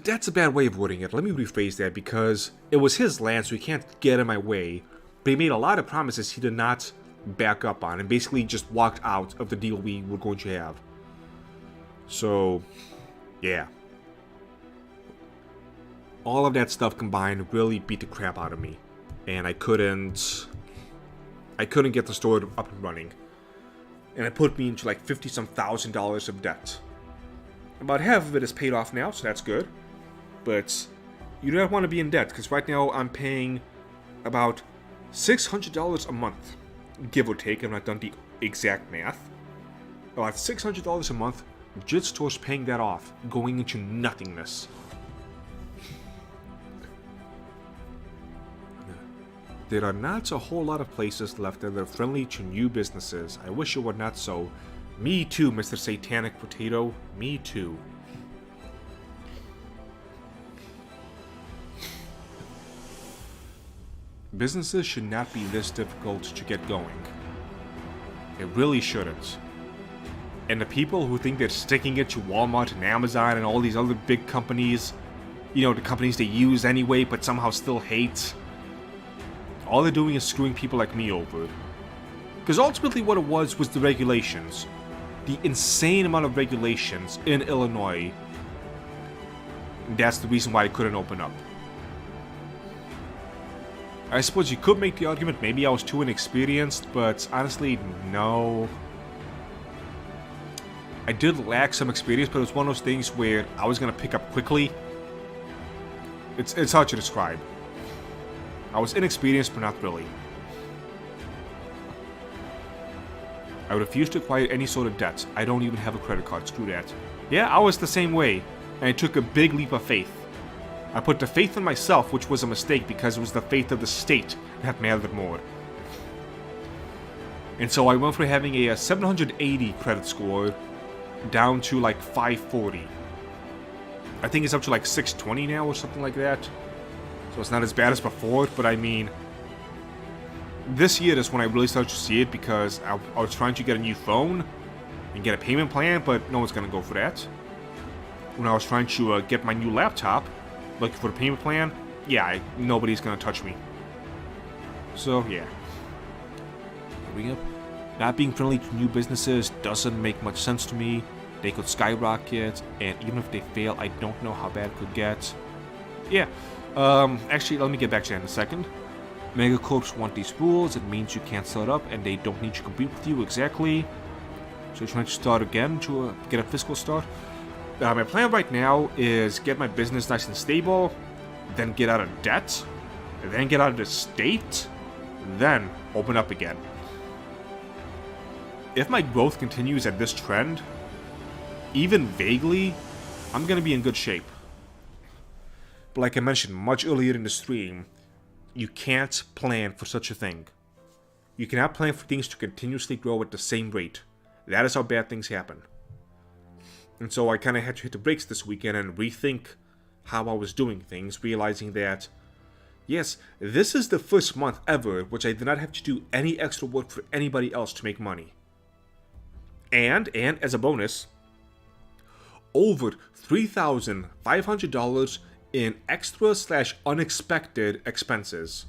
That's a bad way of wording it. Let me rephrase that, because it was his land, so he can't get in my way. But he made a lot of promises he did not back up on, and basically just walked out of the deal we were going to have. So, yeah. All of that stuff combined really beat the crap out of me. And I couldn't get the store up and running. And it put me into like $50-some thousand of debt. About half of it is paid off now, so that's good. But you don't want to be in debt, because right now I'm paying about $600 a month. Give or take, I've not done the exact math. About $600 a month, just towards paying that off, going into nothingness. There are not a whole lot of places left that are friendly to new businesses. I wish it were not so. Me too, Mr. Satanic Potato. Me too. Businesses should not be this difficult to get going. It really shouldn't. And the people who think they're sticking it to Walmart and Amazon and all these other big companies, you know, the companies they use anyway but somehow still hate, all they're doing is screwing people like me over. Because ultimately what it was the regulations. The insane amount of regulations in Illinois. That's the reason why I couldn't open up. I suppose you could make the argument maybe I was too inexperienced, but honestly, no. I did lack some experience, but it was one of those things where I was going to pick up quickly. It's hard to describe. I was inexperienced, but not really. I refuse to acquire any sort of debt. I don't even have a credit card, screw that. Yeah, I was the same way, and I took a big leap of faith. I put the faith in myself, which was a mistake because it was the faith of the state that mattered more. And so I went from having a 780 credit score down to like 540. I think it's up to like 620 now or something like that. So it's not as bad as before, but I mean, this year is when I really started to see it, because I was trying to get a new phone and get a payment plan, but no one's gonna go for that. When I was trying to get my new laptop, looking for the payment plan, yeah, nobody's gonna touch me. So, yeah. Not being friendly to new businesses doesn't make much sense to me. They could skyrocket, and even if they fail, I don't know how bad it could get. Yeah. Actually, let me get back to that in a second. Megacorps want these rules. It means you can't sell it up, and they don't need to compete with you exactly. So you're trying to start again to get a fiscal start. My plan right now is get my business nice and stable, then get out of debt, then get out of the state, then open up again. If my growth continues at this trend, even vaguely, I'm gonna be in good shape. But like I mentioned much earlier in the stream, you can't plan for such a thing. You cannot plan for things to continuously grow at the same rate. That is how bad things happen. And so I kind of had to hit the brakes this weekend and rethink how I was doing things, realizing that, yes, this is the first month ever which I did not have to do any extra work for anybody else to make money. And as a bonus, over $3,500 in extra/unexpected expenses.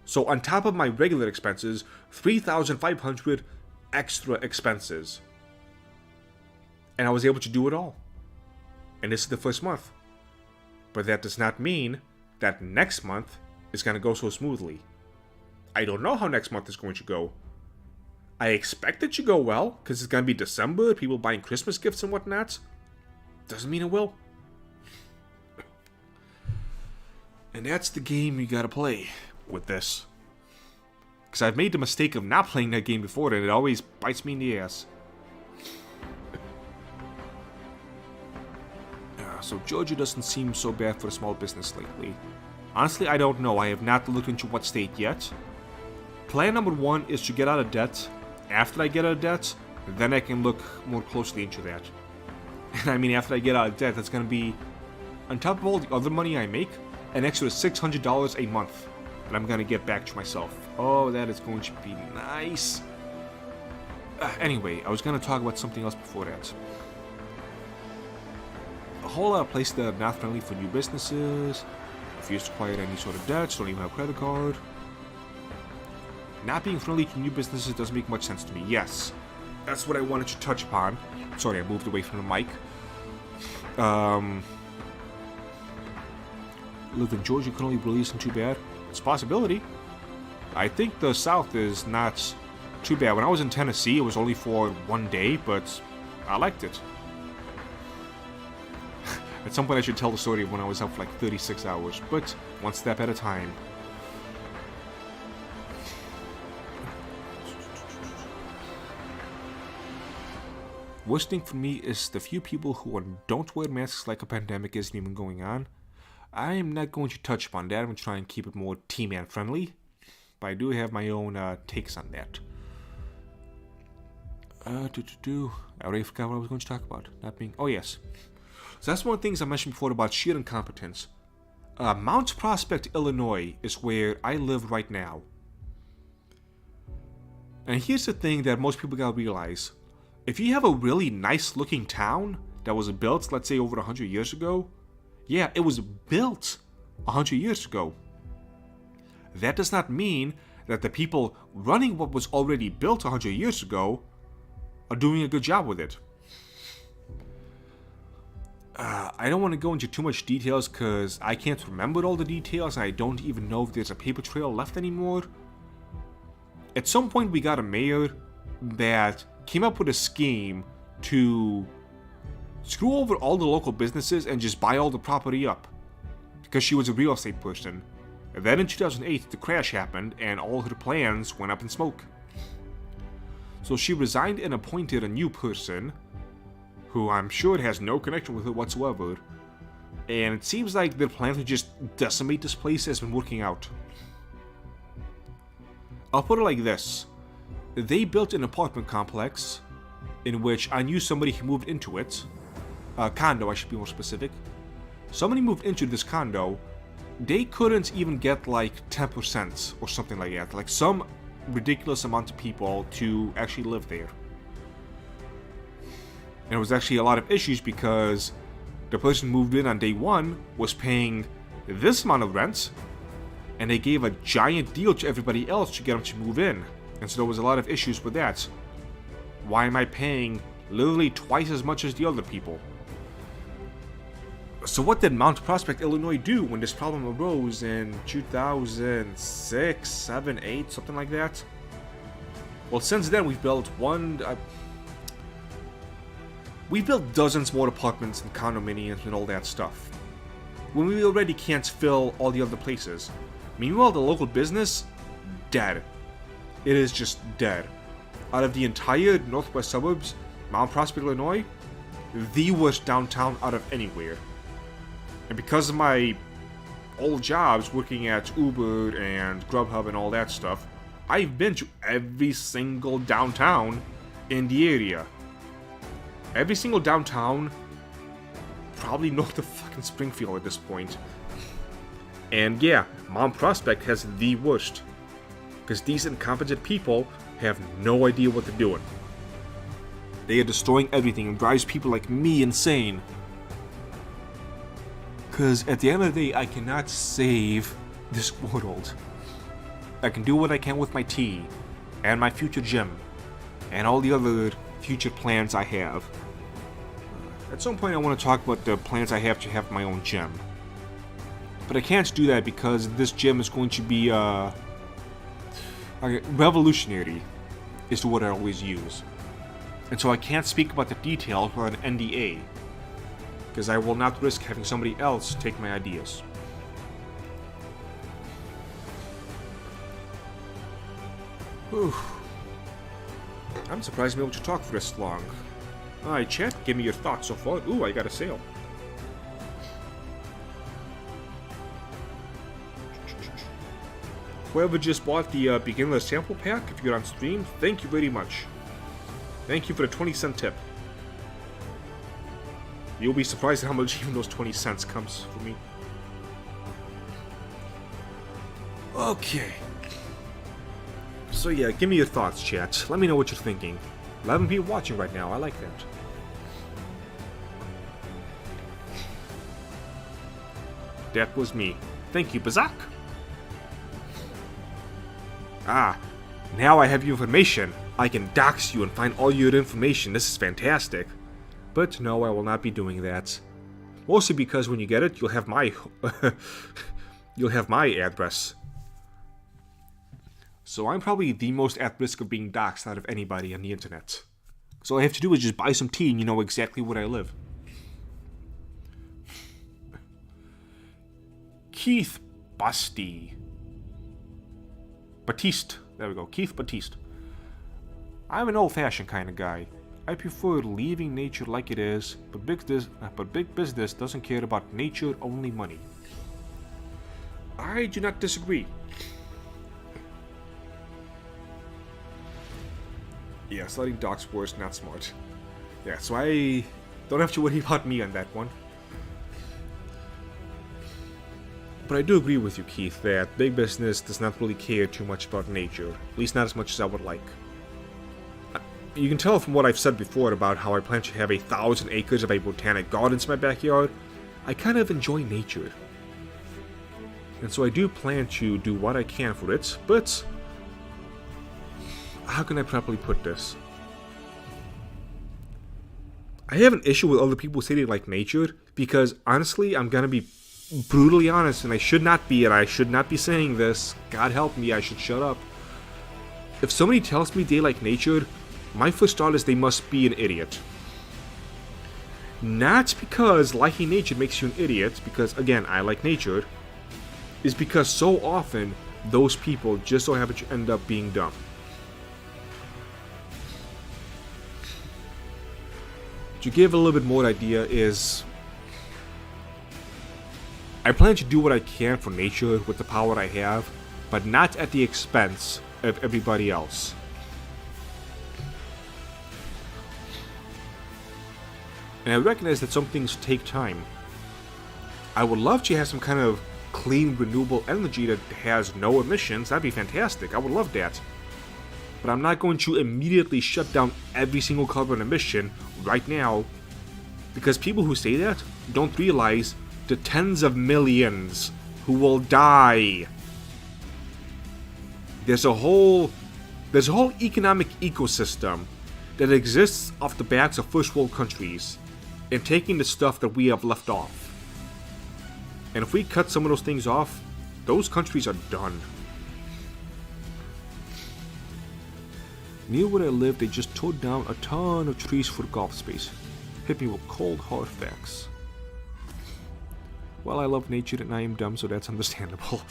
So on top of my regular expenses, $3,500 extra expenses. And I was able to do it all. And this is the first month. But that does not mean that next month is going to go so smoothly. I don't know how next month is going to go. I expect it to go well, because it's going to be December, people buying Christmas gifts and whatnot. Doesn't mean it will. And that's the game you gotta play with this. Because I've made the mistake of not playing that game before, and it always bites me in the ass. So Georgia doesn't seem so bad for a small business lately. Honestly, I don't know. I have not looked into what state yet. Plan number 1 is to get out of debt. After I get out of debt, then I can look more closely into that. And I mean, after I get out of debt, that's going to be, on top of all the other money I make, an extra $600 a month that I'm going to get back to myself. Oh, that is going to be nice. Anyway, I was going to talk about something else before that. A whole lot of places that are not friendly for new businesses, refuse to acquire any sort of debts, don't even have a credit card. Not being friendly to new businesses doesn't make much sense to me. Yes, that's what I wanted to touch upon. Sorry, I moved away from the mic. Live in Georgia, couldn't really isn't too bad. It's a possibility. I think the South is not too bad. When I was in Tennessee, it was only for one day, but I liked it. At some point I should tell the story of when I was out for like 36 hours, but one step at a time. Worst thing for me is the few people who don't wear masks like a pandemic isn't even going on. I am not going to touch upon that. I'm going to try and keep it more T-Man friendly, but I do have my own takes on that. I already forgot what I was going to talk about. Oh yes. So that's one of the things I mentioned before about sheer incompetence. Mount Prospect, Illinois is where I live right now. And here's the thing that most people gotta realize. If you have a really nice looking town that was built, let's say over 100 years ago, yeah, it was built 100 years ago. That does not mean that the people running what was already built 100 years ago are doing a good job with it. I don't want to go into too much details because I can't remember all the details and I don't even know if there's a paper trail left anymore. At some point we got a mayor that came up with a scheme to screw over all the local businesses and just buy all the property up. Because she was a real estate person. And then in 2008 the crash happened and all her plans went up in smoke. So she resigned and appointed a new person who I'm sure has no connection with it whatsoever, and it seems like their plan to just decimate this place has been working out. I'll put it like this. They built an apartment complex in which I knew somebody who moved into it. A condo, I should be more specific. Somebody moved into this condo. They couldn't even get like 10% or something like that. Like some ridiculous amount of people to actually live there. And it was actually a lot of issues because the person who moved in on day 1 was paying this amount of rent, and they gave a giant deal to everybody else to get them to move in. And so there was a lot of issues with that. Why am I paying literally twice as much as the other people? So what did Mount Prospect, Illinois do when this problem arose in 2006, 7, 8, something like that? Well, since then we've built one... We built dozens more apartments and condominiums and all that stuff, when we already can't fill all the other places. Meanwhile, the local business, dead. It is just dead. Out of the entire northwest suburbs, Mount Prospect, Illinois, the worst downtown out of anywhere. And because of my old jobs working at Uber and Grubhub and all that stuff, I've been to every single downtown in the area. Every single downtown, probably north of fucking Springfield at this point. And yeah, Mount Prospect has the worst. Because these incompetent people have no idea what they're doing. They are destroying everything and drives people like me insane. Because at the end of the day, I cannot save this world. I can do what I can with my tea, and my future gym, and all the other future plans I have. At some point I want to talk about the plans I have to have my own gym. But I can't do that because this gym is going to be revolutionary, is the word I always use. And so I can't speak about the details for an NDA, because I will not risk having somebody else take my ideas. Whew. I'm surprised I'm able to talk for this long. Alright, chat, give me your thoughts so far. Ooh, I got a sale. Whoever just bought the beginner sample pack, if you're on stream, thank you very much. Thank you for the 20-cent tip. You'll be surprised at how much even those 20 cents comes for me. Okay. So yeah, give me your thoughts, chat. Let me know what you're thinking. 11 people watching right now, I like that. That was me. Thank you, Bazak. Ah, now I have your information. I can dox you and find all your information. This is fantastic. But no, I will not be doing that. Mostly because when you get it, you'll have my you'll have my address. So I'm probably the most at risk of being doxxed out of anybody on the internet. So all I have to do is just buy some tea and you know exactly where I live. Keith Batiste. There we go. Keith Batiste. I'm an old-fashioned kind of guy. I prefer leaving nature like it is, but big business doesn't care about nature, only money. I do not disagree. Yeah, letting dogs worse, not smart. Yeah, so I don't have to worry about me on that one. But I do agree with you, Keith, that big business does not really care too much about nature, at least not as much as I would like. You can tell from what I've said before about how I plan to have 1,000 acres of a botanic gardens in my backyard. I kind of enjoy nature. And so I do plan to do what I can for it, but how can I properly put this? I have an issue with other people say they like nature, because honestly, I'm gonna be brutally honest, and I should not be, and I should not be saying this. God help me, I should shut up. If somebody tells me they like nature, my first thought is they must be an idiot. Not because liking nature makes you an idiot, because again, I like nature, is because so often those people just so happen to end up being dumb. To give a little bit more idea is, I plan to do what I can for nature with the power I have, but not at the expense of everybody else. And I recognize that some things take time. I would love to have some kind of clean, renewable energy that has no emissions. That'd be fantastic. I would love that. But I'm not going to immediately shut down every single carbon emission right now, because people who say that don't realize the tens of millions who will die. There's a whole economic ecosystem that exists off the backs of first world countries and taking the stuff that we have left off. And if we cut some of those things off, those countries are done. Near where I live, they just tore down a ton of trees for golf space. Hit me with cold, hard facts. Well, I love nature and I am dumb, so that's understandable.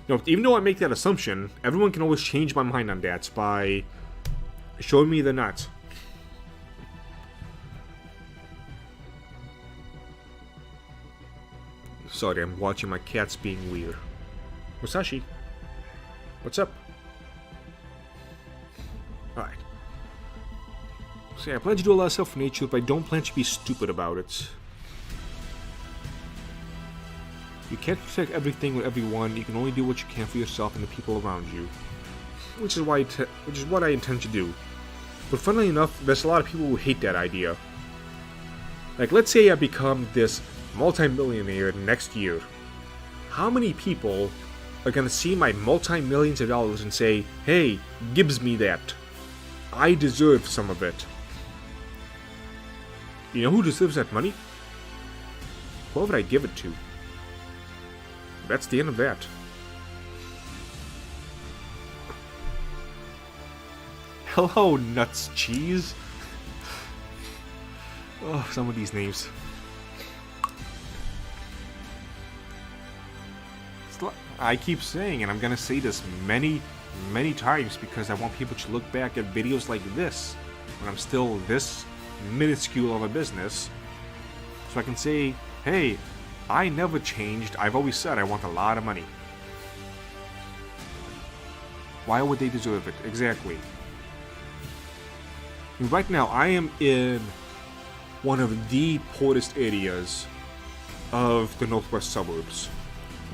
No, even though I make that assumption, everyone can always change my mind on that by showing me they're not. Sorry, I'm watching my cats being weird. Musashi, what's up? Alright. So yeah, I plan to do a lot of stuff for nature, but I don't plan to be stupid about it. You can't protect everything with everyone. You can only do what you can for yourself and the people around you. Which is what I intend to do. But funnily enough, there's a lot of people who hate that idea. Like, let's say I become this multi-millionaire next year. How many people are gonna see my multi-millions of dollars and say, hey, gives me that. I deserve some of it. You know who deserves that money? Whoever I give it to. That's the end of that. Hello, nuts cheese. Oh, some of these names. I keep saying, and I'm gonna say this many times because I want people to look back at videos like this when I'm still this minuscule of a business, so I can say, hey, I never changed. I've always said I want a lot of money. Why would they deserve it? Exactly. And right now, I am in one of the poorest areas of the northwest suburbs.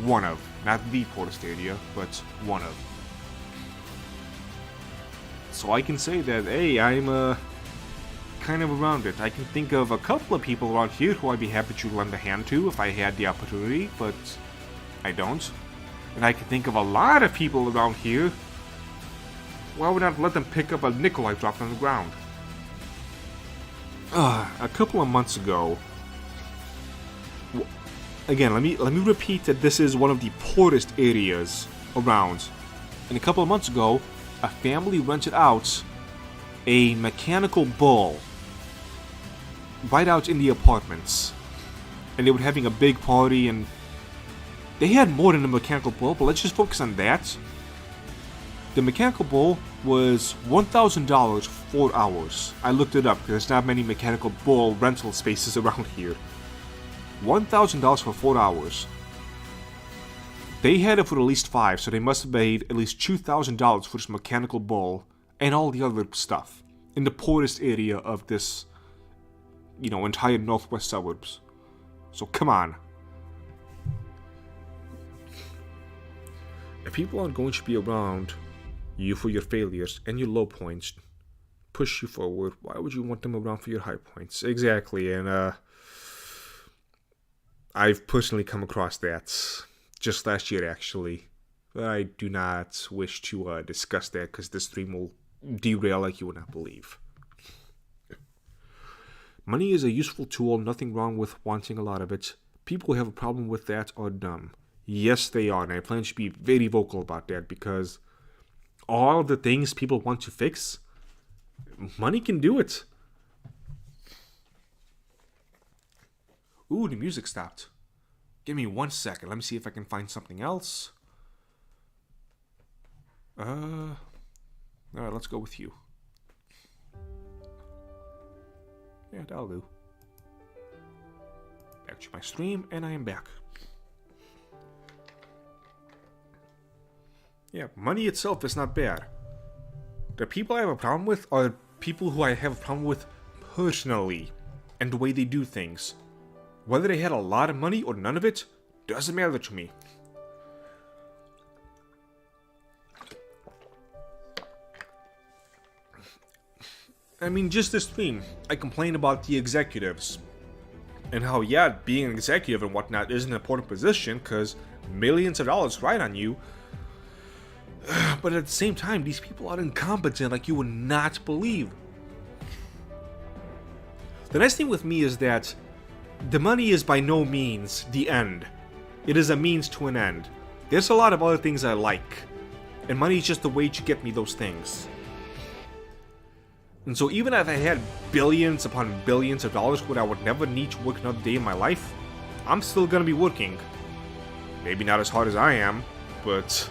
One of. Not the poorest area, but one of. So I can say that, hey, I'm kind of around it. I can think of a couple of people around here who I'd be happy to lend a hand to if I had the opportunity, but I don't. And I can think of a lot of people around here. Why would I not let them pick up a nickel I dropped on the ground? A couple of months ago. Again, let me repeat that this is one of the poorest areas around. And a couple of months ago, a family rented out a mechanical bull right out in the apartments. And they were having a big party, and they had more than a mechanical bull, but let's just focus on that. The mechanical bull was $1,000 for 4 hours. I looked it up because there's not many mechanical bull rental spaces around here. $1,000 for 4 hours. They had it for at least 5, so they must have paid at least $2,000 for this mechanical bull and all the other stuff in the poorest area of this, entire northwest suburbs. So come on. If people aren't going to be around you for your failures and your low points, push you forward, why would you want them around for your high points? Exactly, and I've personally come across that just last year, actually. But I do not wish to discuss that because this stream will derail like you would not believe. Money is a useful tool, nothing wrong with wanting a lot of it. People who have a problem with that are dumb. Yes, they are, and I plan to be very vocal about that because all the things people want to fix, money can do it. Ooh, the music stopped. Give me 1 second. Let me see if I can find something else. Alright, let's go with you. Yeah, that'll do. Back to my stream, and I am back. Yeah, money itself is not bad. The people I have a problem with are people who I have a problem with personally, and the way they do things. Whether they had a lot of money or none of it, doesn't matter to me. I mean, just this stream, I complain about the executives. And how, yeah, being an executive and whatnot is an important position, because millions of dollars ride on you. But at the same time, these people are incompetent like you would not believe. The nice thing with me is that the money is by no means the end. It is a means to an end. There's a lot of other things I like, and money is just the way to get me those things. And so even if I had billions upon billions of dollars where I would never need to work another day in my life, I'm still gonna be working. Maybe not as hard as I am, but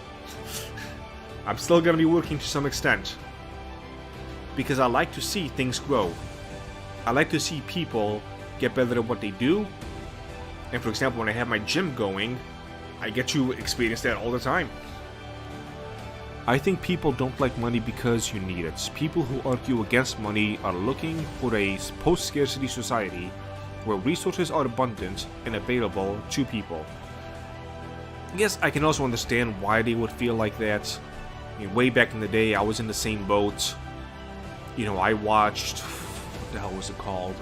I'm still gonna be working to some extent. Because I like to see things grow. I like to see people get better at what they do. And for example, when I have my gym going, I get to experience that all the time. I think people don't like money because you need it. People who argue against money are looking for a post-scarcity society where resources are abundant and available to people. Yes, I can also understand why they would feel like that. I mean, way back in the day, I was in the same boat. You know, I watched... what the hell was it called?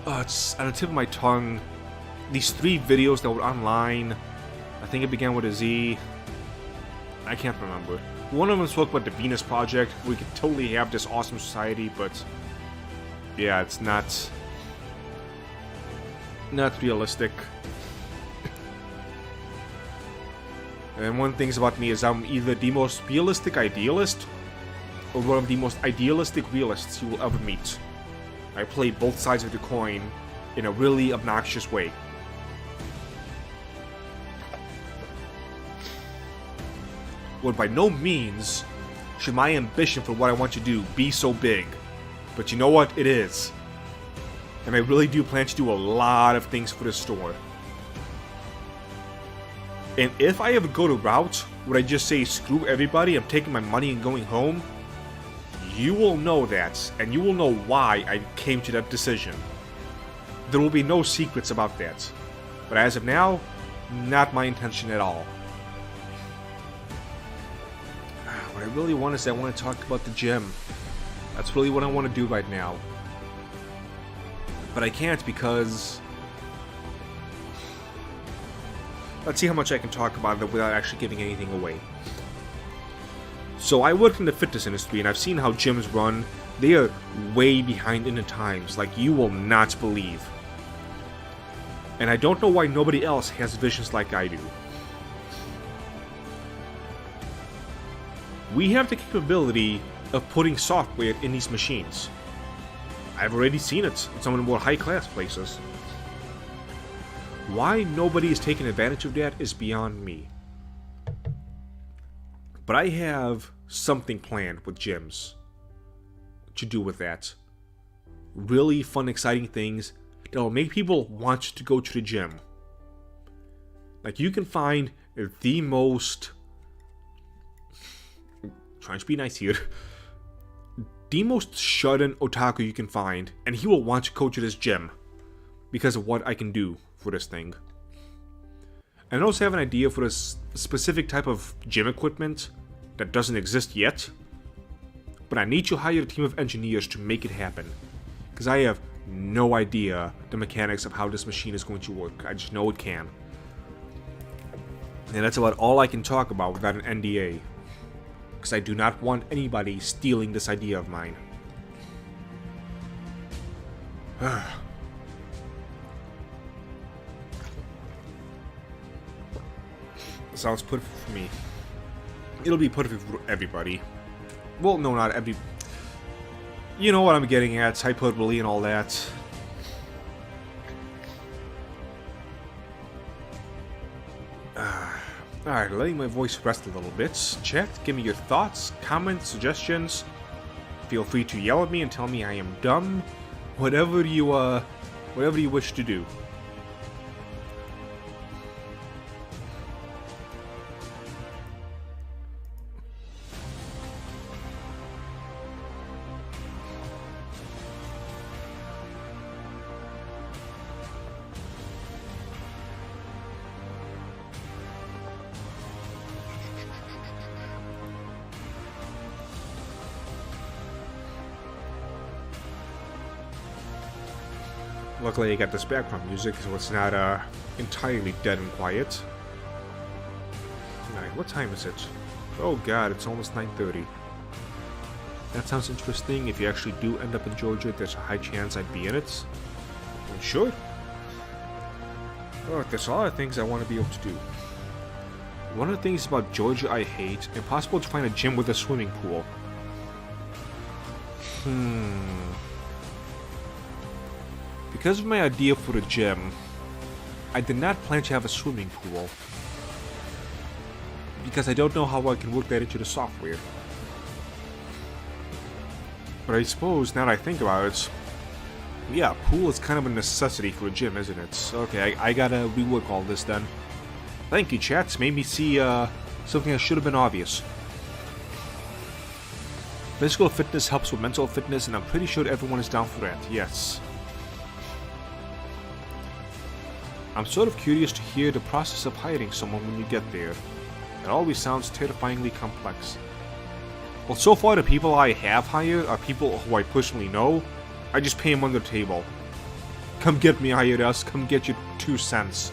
It's on the tip of my tongue. These 3 videos that were online. I think it began with a Z. I can't remember. One of them spoke about the Venus Project. We could totally have this awesome society, but yeah, it's not realistic. And one thing about me is I'm either the most realistic idealist or one of the most idealistic realists you will ever meet. I play both sides of the coin in a really obnoxious way. Well, by no means should my ambition for what I want to do be so big. But you know what? It is. And I really do plan to do a lot of things for the store. And if I ever go the route where I just say, screw everybody, I'm taking my money and going home, you will know that, and you will know why I came to that decision. There will be no secrets about that. But as of now, not my intention at all. What I really want is I want to talk about the gym. That's really what I want to do right now. But I can't because... let's see how much I can talk about it without actually giving anything away. So I work in the fitness industry and I've seen how gyms run. They are way behind in the times, like you will not believe. And I don't know why nobody else has visions like I do. We have the capability of putting software in these machines. I've already seen it in some of the more high-class places. Why nobody is taking advantage of that is beyond me. But I have something planned with gyms to do with that. Really fun, exciting things that will make people want to go to the gym. Like, you can find the most... trying to be nice here. The most shut-in otaku you can find, and he will want to go to this gym because of what I can do for this thing. And I also have an idea for this specific type of gym equipment that doesn't exist yet, but I need to hire a team of engineers to make it happen, because I have no idea the mechanics of how this machine is going to work. I just know it can. And that's about all I can talk about without an NDA. Because I do not want anybody stealing this idea of mine. Sounds perfect for me. It'll be perfect for everybody. Well, no, not every... you know what I'm getting at, hyperbole and all that. Alright, letting my voice rest a little bit. Chat, give me your thoughts, comments, suggestions. Feel free to yell at me and tell me I am dumb. Whatever you wish to do. Luckily I got this background music so it's not entirely dead and quiet. Alright, what time is it? Oh god, it's almost 9:30. That sounds interesting. If you actually do end up in Georgia, there's a high chance I'd be in it. Well, sure. Oh, there's a lot of things I want to be able to do. One of the things about Georgia I hate, impossible to find a gym with a swimming pool. Because of my idea for the gym, I did not plan to have a swimming pool. Because I don't know how I can work that into the software. But I suppose, now that I think about it, yeah, pool is kind of a necessity for a gym, isn't it? Okay, I gotta rework all this then. Thank you, chat. Made me see something that should have been obvious. Physical fitness helps with mental fitness, and I'm pretty sure everyone is down for that, yes. I'm sort of curious to hear the process of hiring someone when you get there. It always sounds terrifyingly complex. Well, so far the people I have hired are people who I personally know. I just pay them under the table. Come get me, IRS. Come get your 2 cents.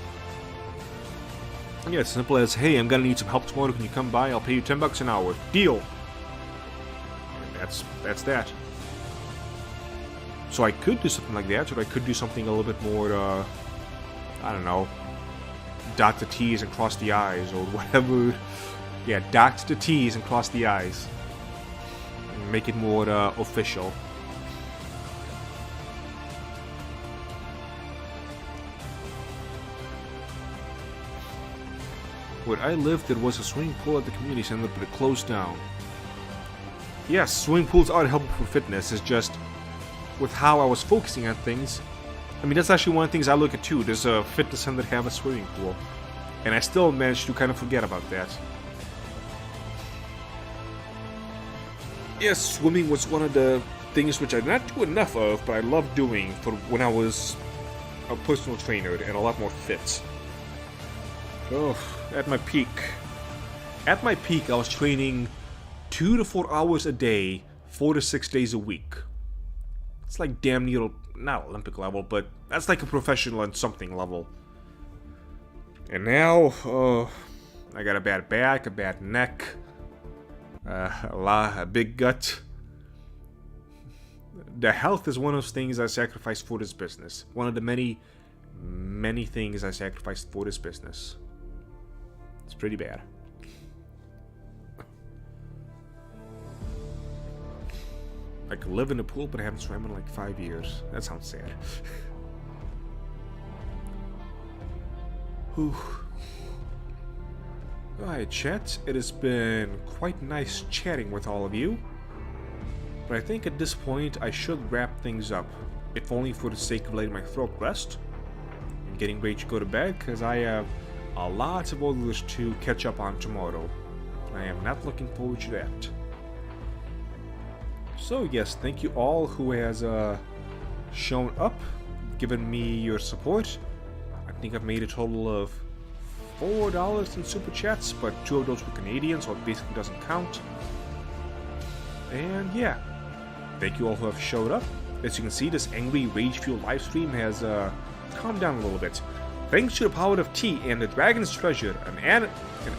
Yeah, it's simple as, hey, I'm gonna need some help tomorrow. Can you come by? I'll pay you $10 an hour. Deal. And that's that. So I could do something like that, or I could do something a little bit more, I don't know, dot the T's and cross the I's, or whatever. Yeah, dot the T's and cross the I's. Make it more official. Where I lived, there was a swimming pool at the community center, but it closed down. Yes, swimming pools are helpful for fitness. It's just, with how I was focusing on things, I mean, that's actually one of the things I look at too. There's a fitness center that have a swimming pool. And I still managed to kind of forget about that. Yes, swimming was one of the things which I did not do enough of, but I loved doing for when I was a personal trainer and a lot more fit. Oh, at my peak. At my peak, I was training 2 to 4 hours a day, 4 to 6 days a week. It's like damn near, not Olympic level, but that's like a professional and something level. And now, I got a bad back, a bad neck, a big gut. The health is one of those things I sacrificed for this business. One of the many, many things I sacrificed for this business. It's pretty bad. I could live in a pool, but I haven't swam in like 5 years. That sounds sad. Whew. Alright, chat. It has been quite nice chatting with all of you. But I think at this point I should wrap things up. If only for the sake of letting my throat rest. I'm getting ready to go to bed because I have a lot of orders to catch up on tomorrow. I am not looking forward to that. So yes, thank you all who has shown up, given me your support. I think I've made a total of $4 in super chats, but 2 of those were Canadian, so it basically doesn't count. And yeah, thank you all who have showed up. As you can see, this angry rage-fueled livestream has calmed down a little bit. Thanks to the power of tea and the Dragon's Treasure, an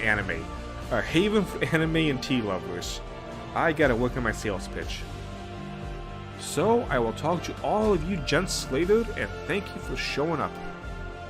anime, a haven for anime and tea lovers. I gotta work on my sales pitch. So, I will talk to all of you gents later, and thank you for showing up.